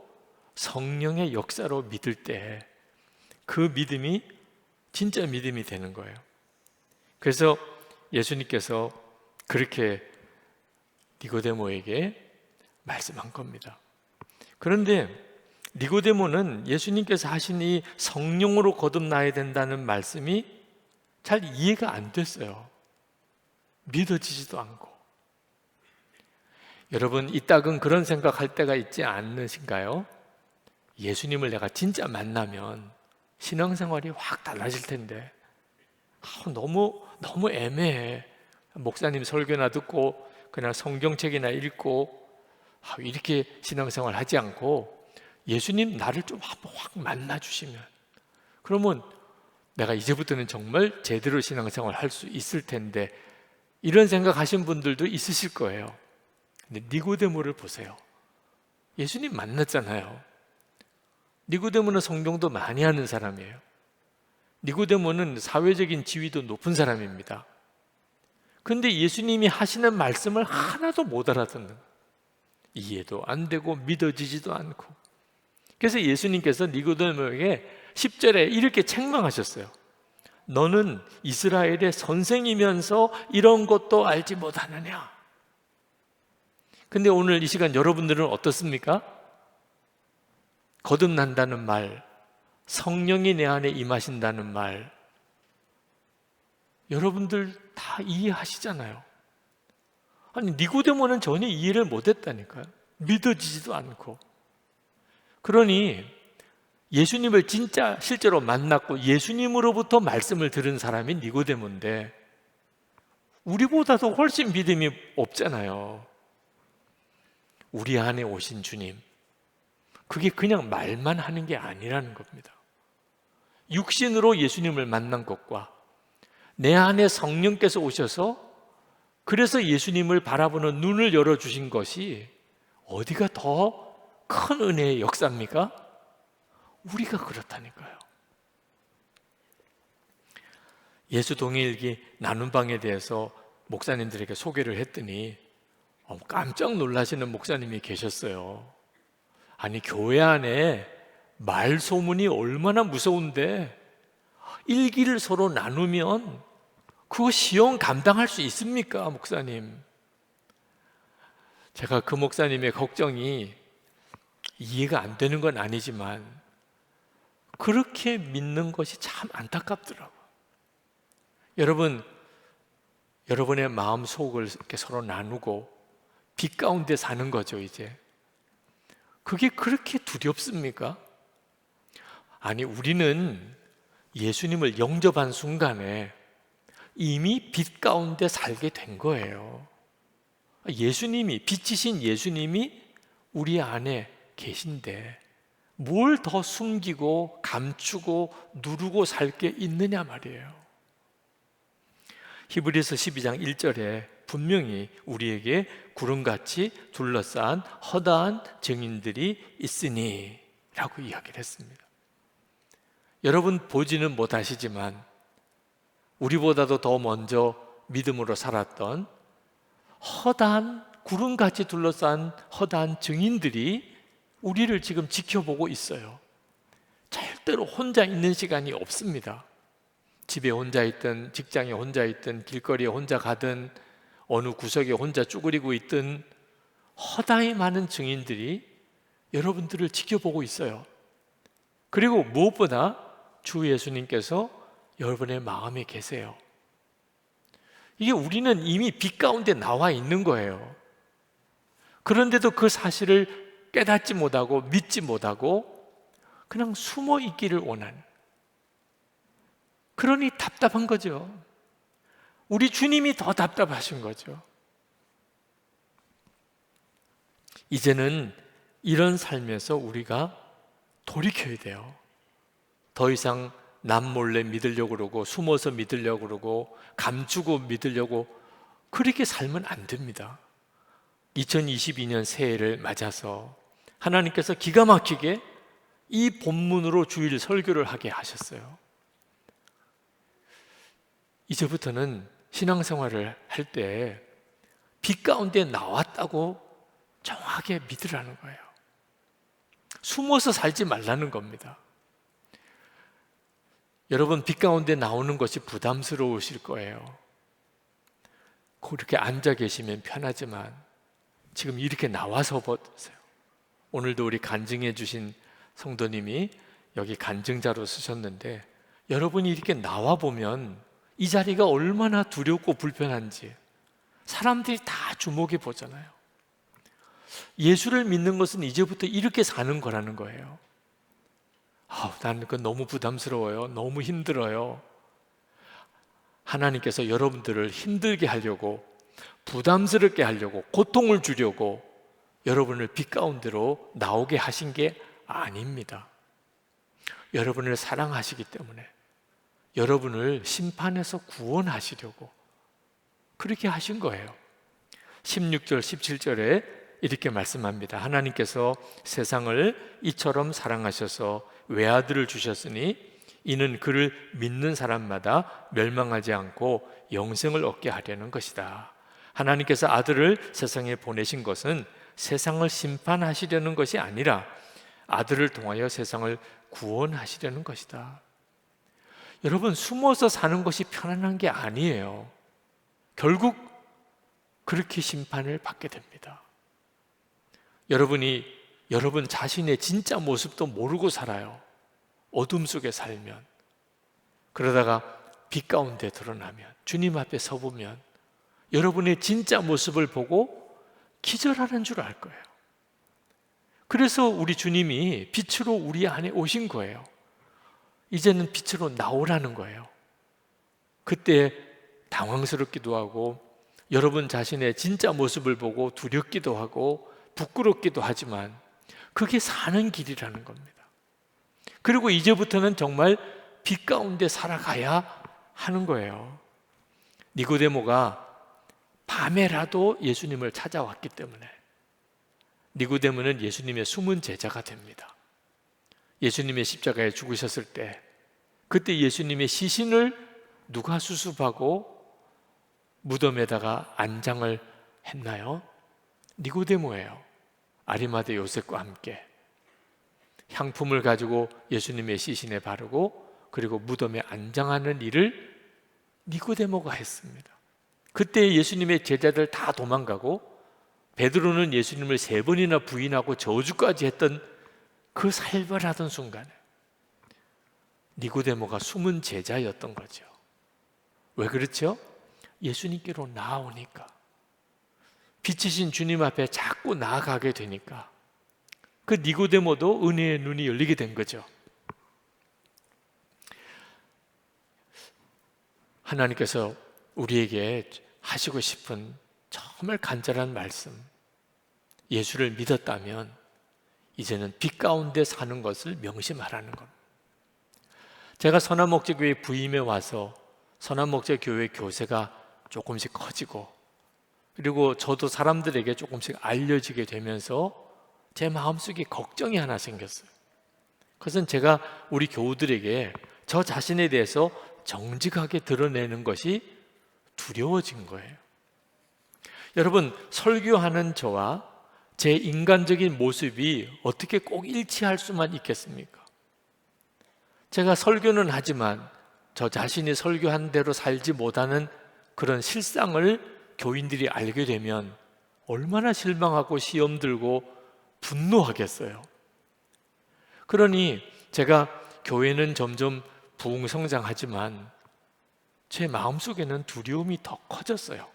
성령의 역사로 믿을 때 그 믿음이 진짜 믿음이 되는 거예요. 그래서 예수님께서 그렇게 니고데모에게 말씀한 겁니다. 그런데 니고데모는 예수님께서 하신 이 성령으로 거듭나야 된다는 말씀이 잘 이해가 안 됐어요. 믿어지지도 않고. 여러분, 이따금 그런 생각할 때가 있지 않으신가요? 예수님을 내가 진짜 만나면 신앙생활이 확 달라질 텐데 너무 애매해. 목사님 설교나 듣고 그냥 성경책이나 읽고 이렇게 신앙생활 하지 않고 예수님 나를 좀 한번 확 만나주시면, 그러면 내가 이제부터는 정말 제대로 신앙생활 할 수 있을 텐데, 이런 생각하신 분들도 있으실 거예요. 근데 니고데모를 보세요. 예수님 만났잖아요. 니고데모는 성경도 많이 하는 사람이에요. 니고데모는 사회적인 지위도 높은 사람입니다. 그런데 예수님이 하시는 말씀을 하나도 못 알아듣는, 이해도 안 되고 믿어지지도 않고. 그래서 예수님께서 니고데모에게 10절에 이렇게 책망하셨어요. 너는 이스라엘의 선생이면서 이런 것도 알지 못하느냐. 근데 오늘 이 시간 여러분들은 어떻습니까? 거듭난다는 말, 성령이 내 안에 임하신다는 말, 여러분들 다 이해하시잖아요. 아니 니고데모는 전혀 이해를 못했다니까요. 믿어지지도 않고. 그러니 예수님을 진짜 실제로 만났고 예수님으로부터 말씀을 들은 사람이 니고데모인데 우리보다도 훨씬 믿음이 없잖아요. 우리 안에 오신 주님, 그게 그냥 말만 하는 게 아니라는 겁니다. 육신으로 예수님을 만난 것과 내 안에 성령께서 오셔서 그래서 예수님을 바라보는 눈을 열어주신 것이 어디가 더 큰 은혜의 역사입니까? 우리가 그렇다니까요. 예수 동일기 나눔방에 대해서 목사님들에게 소개를 했더니 깜짝 놀라시는 목사님이 계셨어요. 아니 교회 안에 말 소문이 얼마나 무서운데 일기를 서로 나누면 그거 시험 감당할 수 있습니까, 목사님? 제가 그 목사님의 걱정이 이해가 안 되는 건 아니지만 그렇게 믿는 것이 참 안타깝더라고요. 여러분, 여러분의 마음 속을 이렇게 서로 나누고 빛 가운데 사는 거죠, 이제. 그게 그렇게 두렵습니까? 아니, 우리는 예수님을 영접한 순간에 이미 빛 가운데 살게 된 거예요. 예수님이, 빛이신 예수님이 우리 안에 계신데 뭘 더 숨기고 감추고 누르고 살 게 있느냐 말이에요. 히브리서 12장 1절에 분명히 우리에게 구름같이 둘러싼 허다한 증인들이 있으니 라고 이야기를 했습니다. 여러분 보지는 못하시지만 우리보다도 더 먼저 믿음으로 살았던 허다한 구름같이 둘러싼 허다한 증인들이 우리를 지금 지켜보고 있어요. 절대로 혼자 있는 시간이 없습니다. 집에 혼자 있든 직장에 혼자 있든 길거리에 혼자 가든 어느 구석에 혼자 쭈그리고 있든 허다히 많은 증인들이 여러분들을 지켜보고 있어요. 그리고 무엇보다 주 예수님께서 여러분의 마음에 계세요. 이게 우리는 이미 빛 가운데 나와 있는 거예요. 그런데도 그 사실을 깨닫지 못하고 믿지 못하고 그냥 숨어 있기를 원하는, 그러니 답답한 거죠. 우리 주님이 더 답답하신 거죠. 이제는 이런 삶에서 우리가 돌이켜야 돼요. 더 이상 남 몰래 믿으려고 그러고 숨어서 믿으려고 그러고 감추고 믿으려고 그렇게 살면 안 됩니다. 2022년 새해를 맞아서 하나님께서 기가 막히게 이 본문으로 주일 설교를 하게 하셨어요. 이제부터는 신앙생활을 할 때 빛 가운데 나왔다고 정확하게 믿으라는 거예요. 숨어서 살지 말라는 겁니다. 여러분, 빛 가운데 나오는 것이 부담스러우실 거예요. 그렇게 앉아 계시면 편하지만 지금 이렇게 나와서 보세요. 오늘도 우리 간증해 주신 성도님이 여기 간증자로 쓰셨는데 여러분이 이렇게 나와 보면 이 자리가 얼마나 두렵고 불편한지 사람들이 다 주목해 보잖아요. 예수를 믿는 것은 이제부터 이렇게 사는 거라는 거예요. 나는 그건 너무 부담스러워요. 너무 힘들어요. 하나님께서 여러분들을 힘들게 하려고, 부담스럽게 하려고, 고통을 주려고 여러분을 빛 가운데로 나오게 하신 게 아닙니다. 여러분을 사랑하시기 때문에 여러분을 심판에서 구원하시려고 그렇게 하신 거예요. 16절, 17절에 이렇게 말씀합니다. 하나님께서 세상을 이처럼 사랑하셔서 외아들을 주셨으니 이는 그를 믿는 사람마다 멸망하지 않고 영생을 얻게 하려는 것이다. 하나님께서 아들을 세상에 보내신 것은 세상을 심판하시려는 것이 아니라 아들을 통하여 세상을 구원하시려는 것이다. 여러분, 숨어서 사는 것이 편안한 게 아니에요. 결국 그렇게 심판을 받게 됩니다. 여러분이 여러분 자신의 진짜 모습도 모르고 살아요. 어둠 속에 살면. 그러다가 빛 가운데 드러나면, 주님 앞에 서보면 여러분의 진짜 모습을 보고 기절하는 줄 알 거예요. 그래서 우리 주님이 빛으로 우리 안에 오신 거예요. 이제는 빛으로 나오라는 거예요. 그때 당황스럽기도 하고 여러분 자신의 진짜 모습을 보고 두렵기도 하고 부끄럽기도 하지만 그게 사는 길이라는 겁니다. 그리고 이제부터는 정말 빛 가운데 살아가야 하는 거예요. 니고데모가 밤에라도 예수님을 찾아왔기 때문에 니고데모는 예수님의 숨은 제자가 됩니다. 예수님의 십자가에 죽으셨을 때 그때 예수님의 시신을 누가 수습하고 무덤에다가 안장을 했나요? 니고데모예요. 아리마대 요셉과 함께 향품을 가지고 예수님의 시신에 바르고 그리고 무덤에 안장하는 일을 니고데모가 했습니다. 그때 예수님의 제자들 다 도망가고 베드로는 예수님을 3번이나 부인하고 저주까지 했던 그 살벌하던 순간에 니고데모가 숨은 제자였던 거죠. 왜 그렇죠? 예수님께로 나아오니까, 빛이신 주님 앞에 자꾸 나아가게 되니까 그 니고데모도 은혜의 눈이 열리게 된 거죠. 하나님께서 우리에게 하시고 싶은 정말 간절한 말씀, 예수를 믿었다면 이제는 빛 가운데 사는 것을 명심하라는 겁니다. 제가 선한목재교회 부임에 와서 선한목재교회 교세가 조금씩 커지고 그리고 저도 사람들에게 조금씩 알려지게 되면서 제 마음속에 걱정이 하나 생겼어요. 그것은 제가 우리 교우들에게 저 자신에 대해서 정직하게 드러내는 것이 두려워진 거예요. 여러분, 설교하는 저와 제 인간적인 모습이 어떻게 꼭 일치할 수만 있겠습니까? 제가 설교는 하지만 저 자신이 설교한 대로 살지 못하는 그런 실상을 교인들이 알게 되면 얼마나 실망하고 시험 들고 분노하겠어요. 그러니 제가 교회는 점점 부흥성장하지만 제 마음속에는 두려움이 더 커졌어요.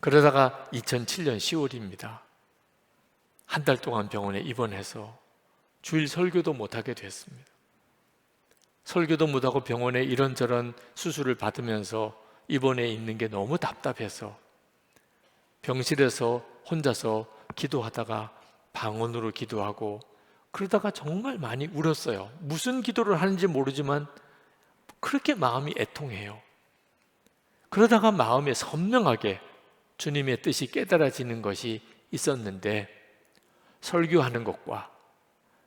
그러다가 2007년 10월입니다. 한 달 동안 병원에 입원해서 주일 설교도 못하게 됐습니다. 설교도 못하고 병원에 이런저런 수술을 받으면서 입원해 있는 게 너무 답답해서 병실에서 혼자서 기도하다가 방언으로 기도하고 그러다가 정말 많이 울었어요. 무슨 기도를 하는지 모르지만 그렇게 마음이 애통해요. 그러다가 마음에 선명하게 주님의 뜻이 깨달아지는 것이 있었는데, 설교하는 것과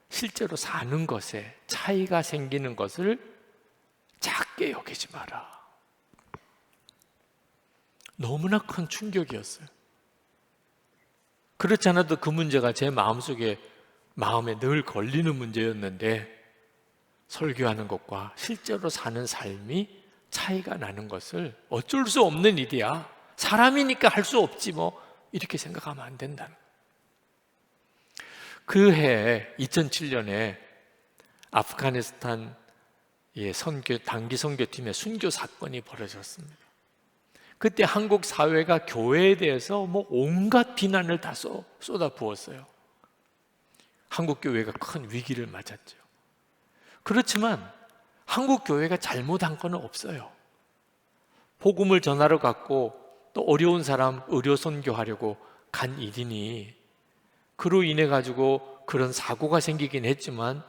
실제로 사는 것에 차이가 생기는 것을 작게 여기지 마라. 너무나 큰 충격이었어요. 그렇지 않아도 그 문제가 제 마음에 늘 걸리는 문제였는데, 설교하는 것과 실제로 사는 삶이 차이가 나는 것을 어쩔 수 없는 일이야, 사람이니까 할 수 없지 뭐, 이렇게 생각하면 안 된다는. 그 해 2007년에 아프가니스탄 단기 선교팀의 순교 사건이 벌어졌습니다. 그때 한국 사회가 교회에 대해서 온갖 비난을 다 쏟아부었어요. 한국 교회가 큰 위기를 맞았죠. 그렇지만 한국 교회가 잘못한 건 없어요. 복음을 전하러 갔고 또 어려운 사람 의료 선교하려고 간 일이니 그로 인해 가지고 그런 사고가 생기긴 했지만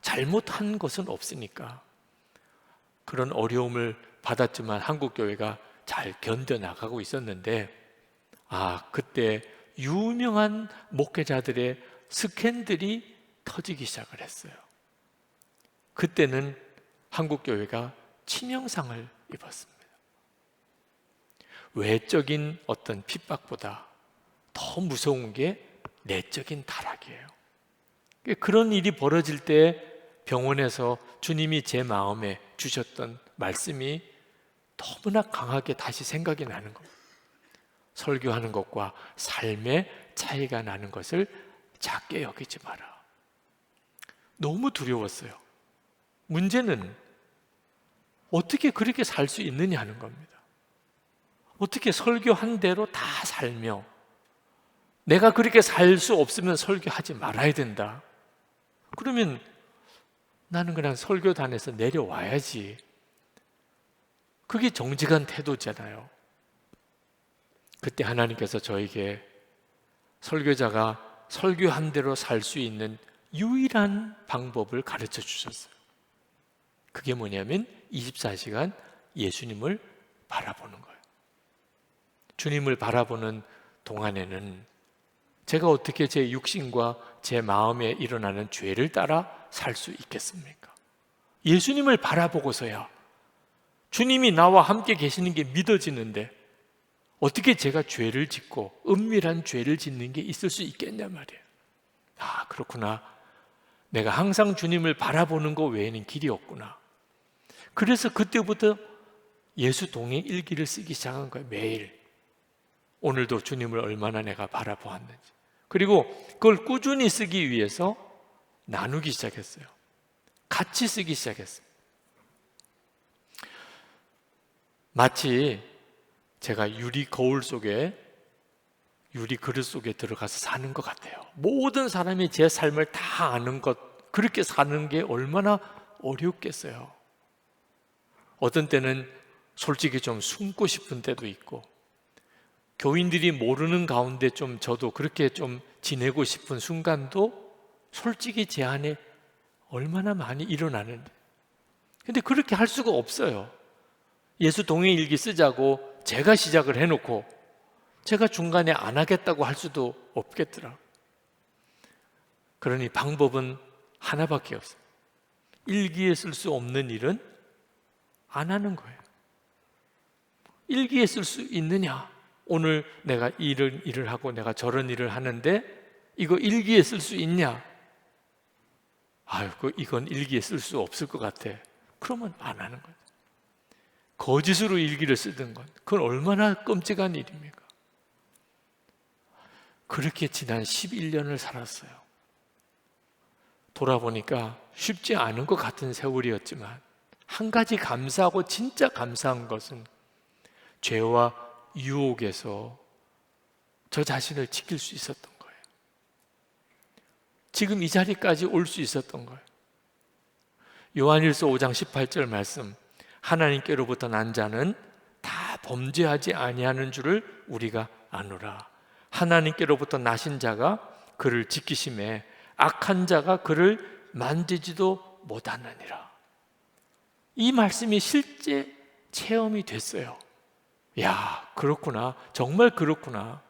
잘못한 것은 없으니까 그런 어려움을 받았지만 한국 교회가 잘 견뎌나가고 있었는데, 그때 유명한 목회자들의 스캔들이 터지기 시작을 했어요. 그때는 한국 교회가 치명상을 입었습니다. 외적인 어떤 핍박보다 더 무서운 게 내적인 타락이에요. 그런 일이 벌어질 때 병원에서 주님이 제 마음에 주셨던 말씀이 너무나 강하게 다시 생각이 나는 겁니다. 설교하는 것과 삶의 차이가 나는 것을 작게 여기지 마라. 너무 두려웠어요. 문제는 어떻게 그렇게 살 수 있느냐 하는 겁니다. 어떻게 설교한 대로 다 살며 내가 그렇게 살 수 없으면 설교하지 말아야 된다. 그러면 나는 그냥 설교단에서 내려와야지. 그게 정직한 태도잖아요. 그때 하나님께서 저에게 설교자가 설교한 대로 살 수 있는 유일한 방법을 가르쳐 주셨어요. 그게 뭐냐면 24시간 예수님을 바라보는 거예요. 주님을 바라보는 동안에는 제가 어떻게 제 육신과 제 마음에 일어나는 죄를 따라 살 수 있겠습니까? 예수님을 바라보고서야 주님이 나와 함께 계시는 게 믿어지는데 어떻게 제가 죄를 짓고 은밀한 죄를 짓는 게 있을 수 있겠냐 말이에요. 아, 그렇구나. 내가 항상 주님을 바라보는 것 외에는 길이 없구나. 그래서 그때부터 예수 동행 일기를 쓰기 시작한 거예요. 매일. 오늘도 주님을 얼마나 내가 바라보았는지. 그리고 그걸 꾸준히 쓰기 위해서 나누기 시작했어요. 같이 쓰기 시작했어요. 마치 제가 유리 거울 속에, 유리 그릇 속에 들어가서 사는 것 같아요. 모든 사람이 제 삶을 다 아는 것, 그렇게 사는 게 얼마나 어렵겠어요. 어떤 때는 솔직히 좀 숨고 싶은 때도 있고, 교인들이 모르는 가운데 좀 저도 그렇게 좀 지내고 싶은 순간도 솔직히 제 안에 얼마나 많이 일어나는데, 근데 그렇게 할 수가 없어요. 예수 동행일기 쓰자고 제가 시작을 해놓고 제가 중간에 안 하겠다고 할 수도 없겠더라. 그러니 방법은 하나밖에 없어요. 일기에 쓸 수 없는 일은 안 하는 거예요. 일기에 쓸 수 있느냐? 오늘 내가 이런 일을 하고 내가 저런 일을 하는데 이거 일기에 쓸 수 있냐? 아유, 이건 일기에 쓸 수 없을 것 같아. 그러면 안 하는 거예요. 거짓으로 일기를 쓰던 건 그건 얼마나 끔찍한 일입니까? 그렇게 지난 11년을 살았어요. 돌아보니까 쉽지 않은 것 같은 세월이었지만 한 가지 감사하고 진짜 감사한 것은 죄와 유혹에서 저 자신을 지킬 수 있었던 거예요. 지금 이 자리까지 올 수 있었던 거예요. 요한일서 5장 18절 말씀, 하나님께로부터 난 자는 다 범죄하지 아니하는 줄을 우리가 아노라. 하나님께로부터 나신 자가 그를 지키심에 악한 자가 그를 만지지도 못하느니라. 이 말씀이 실제 체험이 됐어요. 야, 그렇구나. 정말 그렇구나.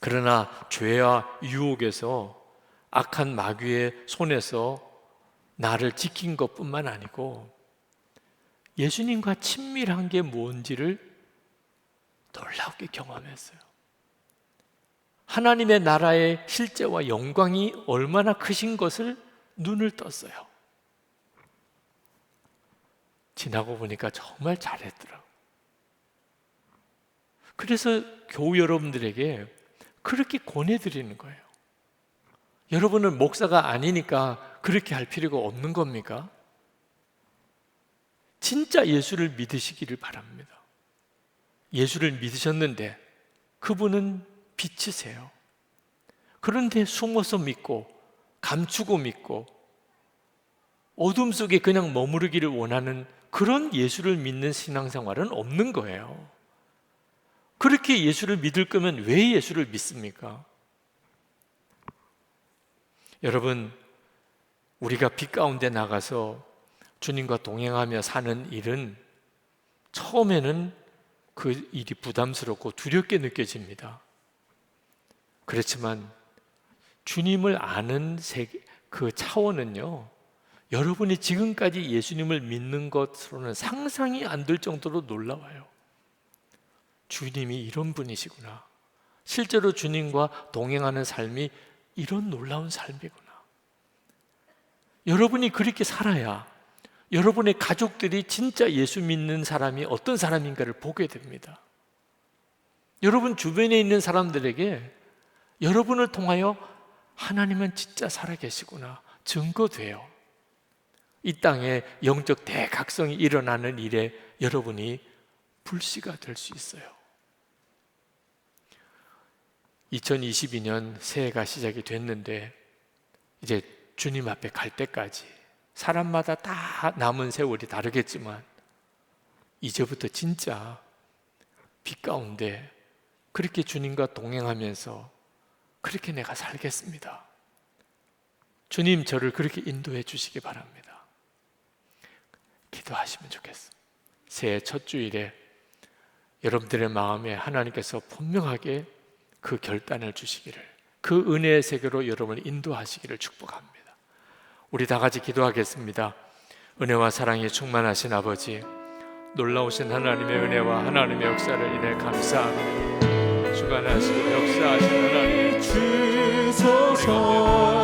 그러나 죄와 유혹에서 악한 마귀의 손에서 나를 지킨 것뿐만 아니고 예수님과 친밀한 게 뭔지를 놀랍게 경험했어요. 하나님의 나라의 실제와 영광이 얼마나 크신 것을 눈을 떴어요. 지나고 보니까 정말 잘했더라고요. 그래서 교우 여러분들에게 그렇게 권해드리는 거예요. 여러분은 목사가 아니니까 그렇게 할 필요가 없는 겁니까? 진짜 예수를 믿으시기를 바랍니다. 예수를 믿으셨는데 그분은 빛이세요. 그런데 숨어서 믿고 감추고 믿고 어둠 속에 그냥 머무르기를 원하는 그런 예수를 믿는 신앙생활은 없는 거예요. 그렇게 예수를 믿을 거면 왜 예수를 믿습니까? 여러분, 우리가 빛 가운데 나가서 주님과 동행하며 사는 일은 처음에는 그 일이 부담스럽고 두렵게 느껴집니다. 그렇지만 주님을 아는 그 차원은요, 여러분이 지금까지 예수님을 믿는 것으로는 상상이 안 될 정도로 놀라워요. 주님이 이런 분이시구나. 실제로 주님과 동행하는 삶이 이런 놀라운 삶이구나. 여러분이 그렇게 살아야 여러분의 가족들이 진짜 예수 믿는 사람이 어떤 사람인가를 보게 됩니다. 여러분 주변에 있는 사람들에게 여러분을 통하여 하나님은 진짜 살아계시구나 증거돼요. 이 땅에 영적 대각성이 일어나는 일에 여러분이 불씨가 될 수 있어요. 2022년 새해가 시작이 됐는데 이제 주님 앞에 갈 때까지 사람마다 다 남은 세월이 다르겠지만 이제부터 진짜 빛 가운데 그렇게 주님과 동행하면서 그렇게 내가 살겠습니다. 주님 저를 그렇게 인도해 주시기 바랍니다. 기도하시면 좋겠어요. 새해 첫 주일에 여러분들의 마음에 하나님께서 분명하게 그 결단을 주시기를, 그 은혜의 세계로 여러분을 인도하시기를 축복합니다. 우리 다 같이 기도하겠습니다. 은혜와 사랑이 충만하신 아버지, 놀라우신 하나님의 은혜와 하나님의 역사를 인해 감사합니다. 주관하시고 역사하신 하나님 주소서.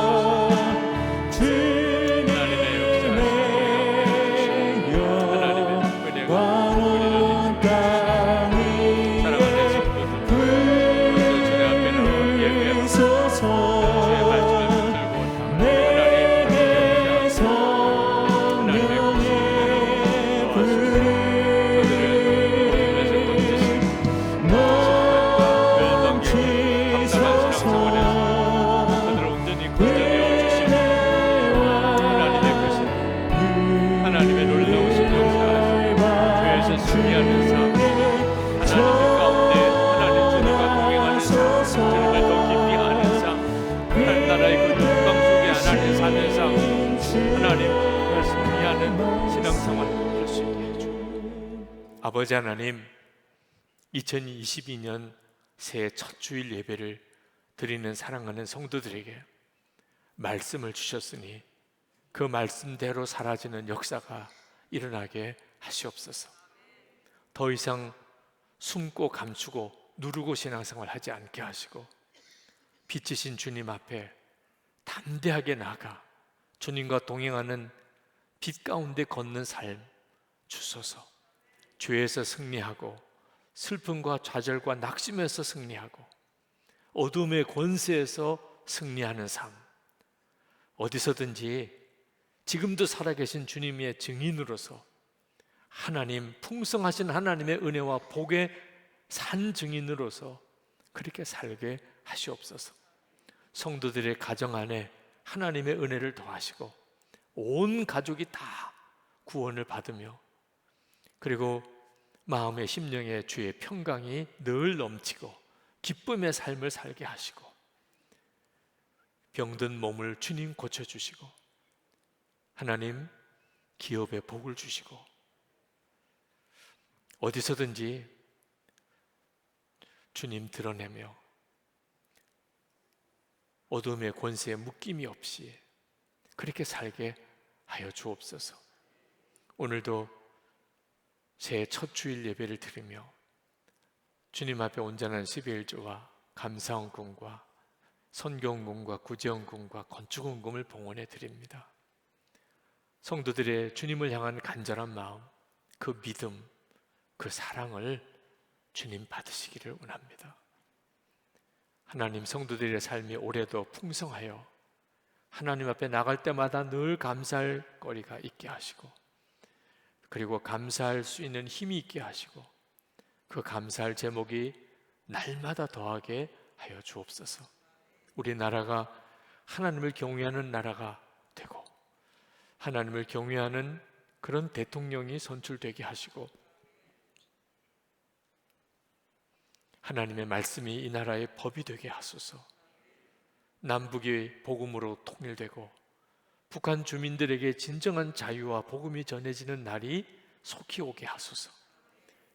아버지 하나님, 2022년 새해 첫 주일 예배를 드리는 사랑하는 성도들에게 말씀을 주셨으니 그 말씀대로 사라지는 역사가 일어나게 하시옵소서. 더 이상 숨고 감추고 누르고 신앙생활 하지 않게 하시고 빛이신 주님 앞에 담대하게 나가 주님과 동행하는 빛 가운데 걷는 삶 주소서. 죄에서 승리하고 슬픔과 좌절과 낙심에서 승리하고 어둠의 권세에서 승리하는 삶, 어디서든지 지금도 살아계신 주님의 증인으로서 하나님, 풍성하신 하나님의 은혜와 복의 산 증인으로서 그렇게 살게 하시옵소서. 성도들의 가정 안에 하나님의 은혜를 더하시고 온 가족이 다 구원을 받으며 그리고 마음의 심령의 주의 평강이 늘 넘치고 기쁨의 삶을 살게 하시고 병든 몸을 주님 고쳐주시고 하나님 기업의 복을 주시고 어디서든지 주님 드러내며 어둠의 권세에 묶임이 없이 그렇게 살게 하여 주옵소서. 오늘도 새해 첫 주일 예배를 드리며 주님 앞에 온전한 12일조와 감사헌금과 선교헌금과 구제헌금과 건축헌금을 봉헌해 드립니다. 성도들의 주님을 향한 간절한 마음, 그 믿음, 그 사랑을 주님 받으시기를 원합니다. 하나님, 성도들의 삶이 올해도 풍성하여 하나님 앞에 나갈 때마다 늘 감사할 거리가 있게 하시고 그리고 감사할 수 있는 힘이 있게 하시고 그 감사할 제목이 날마다 더하게 하여 주옵소서. 우리 나라가 하나님을 경외하는 나라가 되고 하나님을 경외하는 그런 대통령이 선출되게 하시고 하나님의 말씀이 이 나라의 법이 되게 하소서. 남북이 복음으로 통일되고 북한 주민들에게 진정한 자유와 복음이 전해지는 날이 속히 오게 하소서.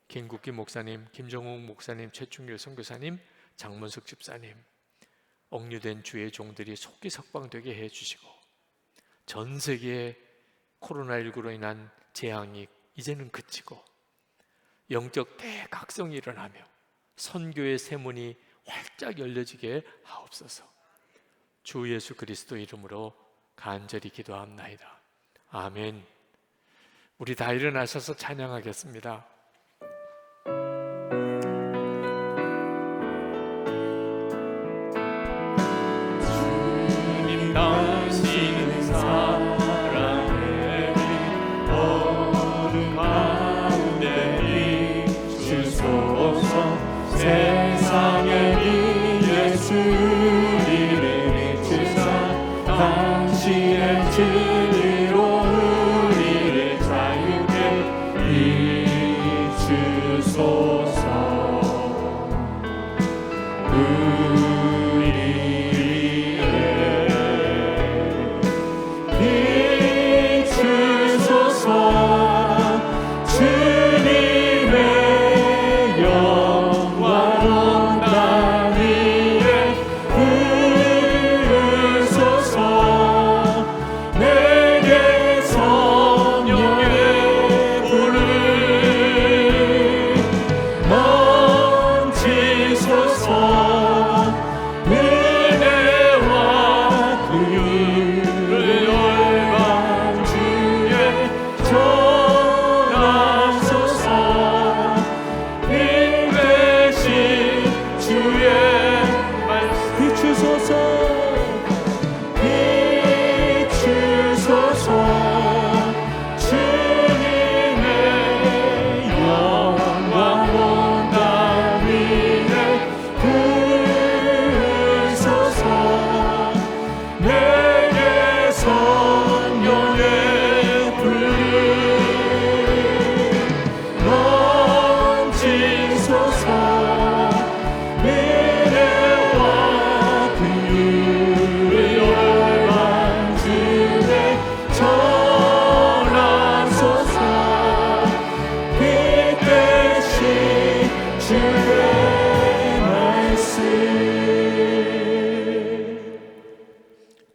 김국기 목사님, 김정욱 목사님, 최충길 선교사님, 장문석 집사님, 억류된 주의 종들이 속히 석방되게 해주시고 전 세계에 코로나19로 인한 재앙이 이제는 그치고 영적 대각성이 일어나며 선교의 세문이 활짝 열려지게 하옵소서. 주 예수 그리스도 이름으로 간절히 기도합나이다. 아멘. 우리 다 일어나셔서 찬양하겠습니다. 주님 당신 사랑에 당신의 진리로 우리를 자유케 이주소서.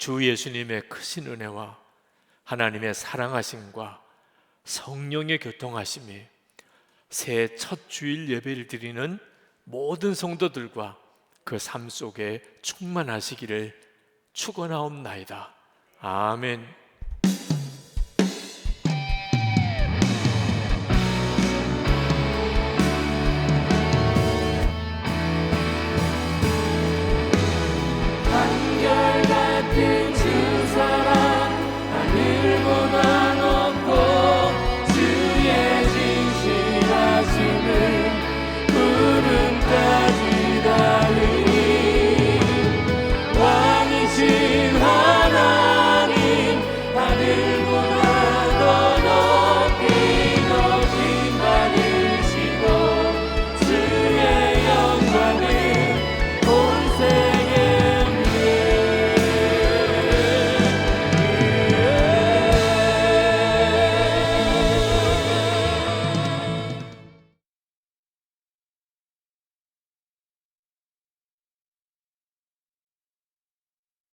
주 예수님의 크신 은혜와 하나님의 사랑하심과 성령의 교통하심이 새해 첫 주일 예배를 드리는 모든 성도들과 그 삶 속에 충만하시기를 축원하옵나이다. 아멘.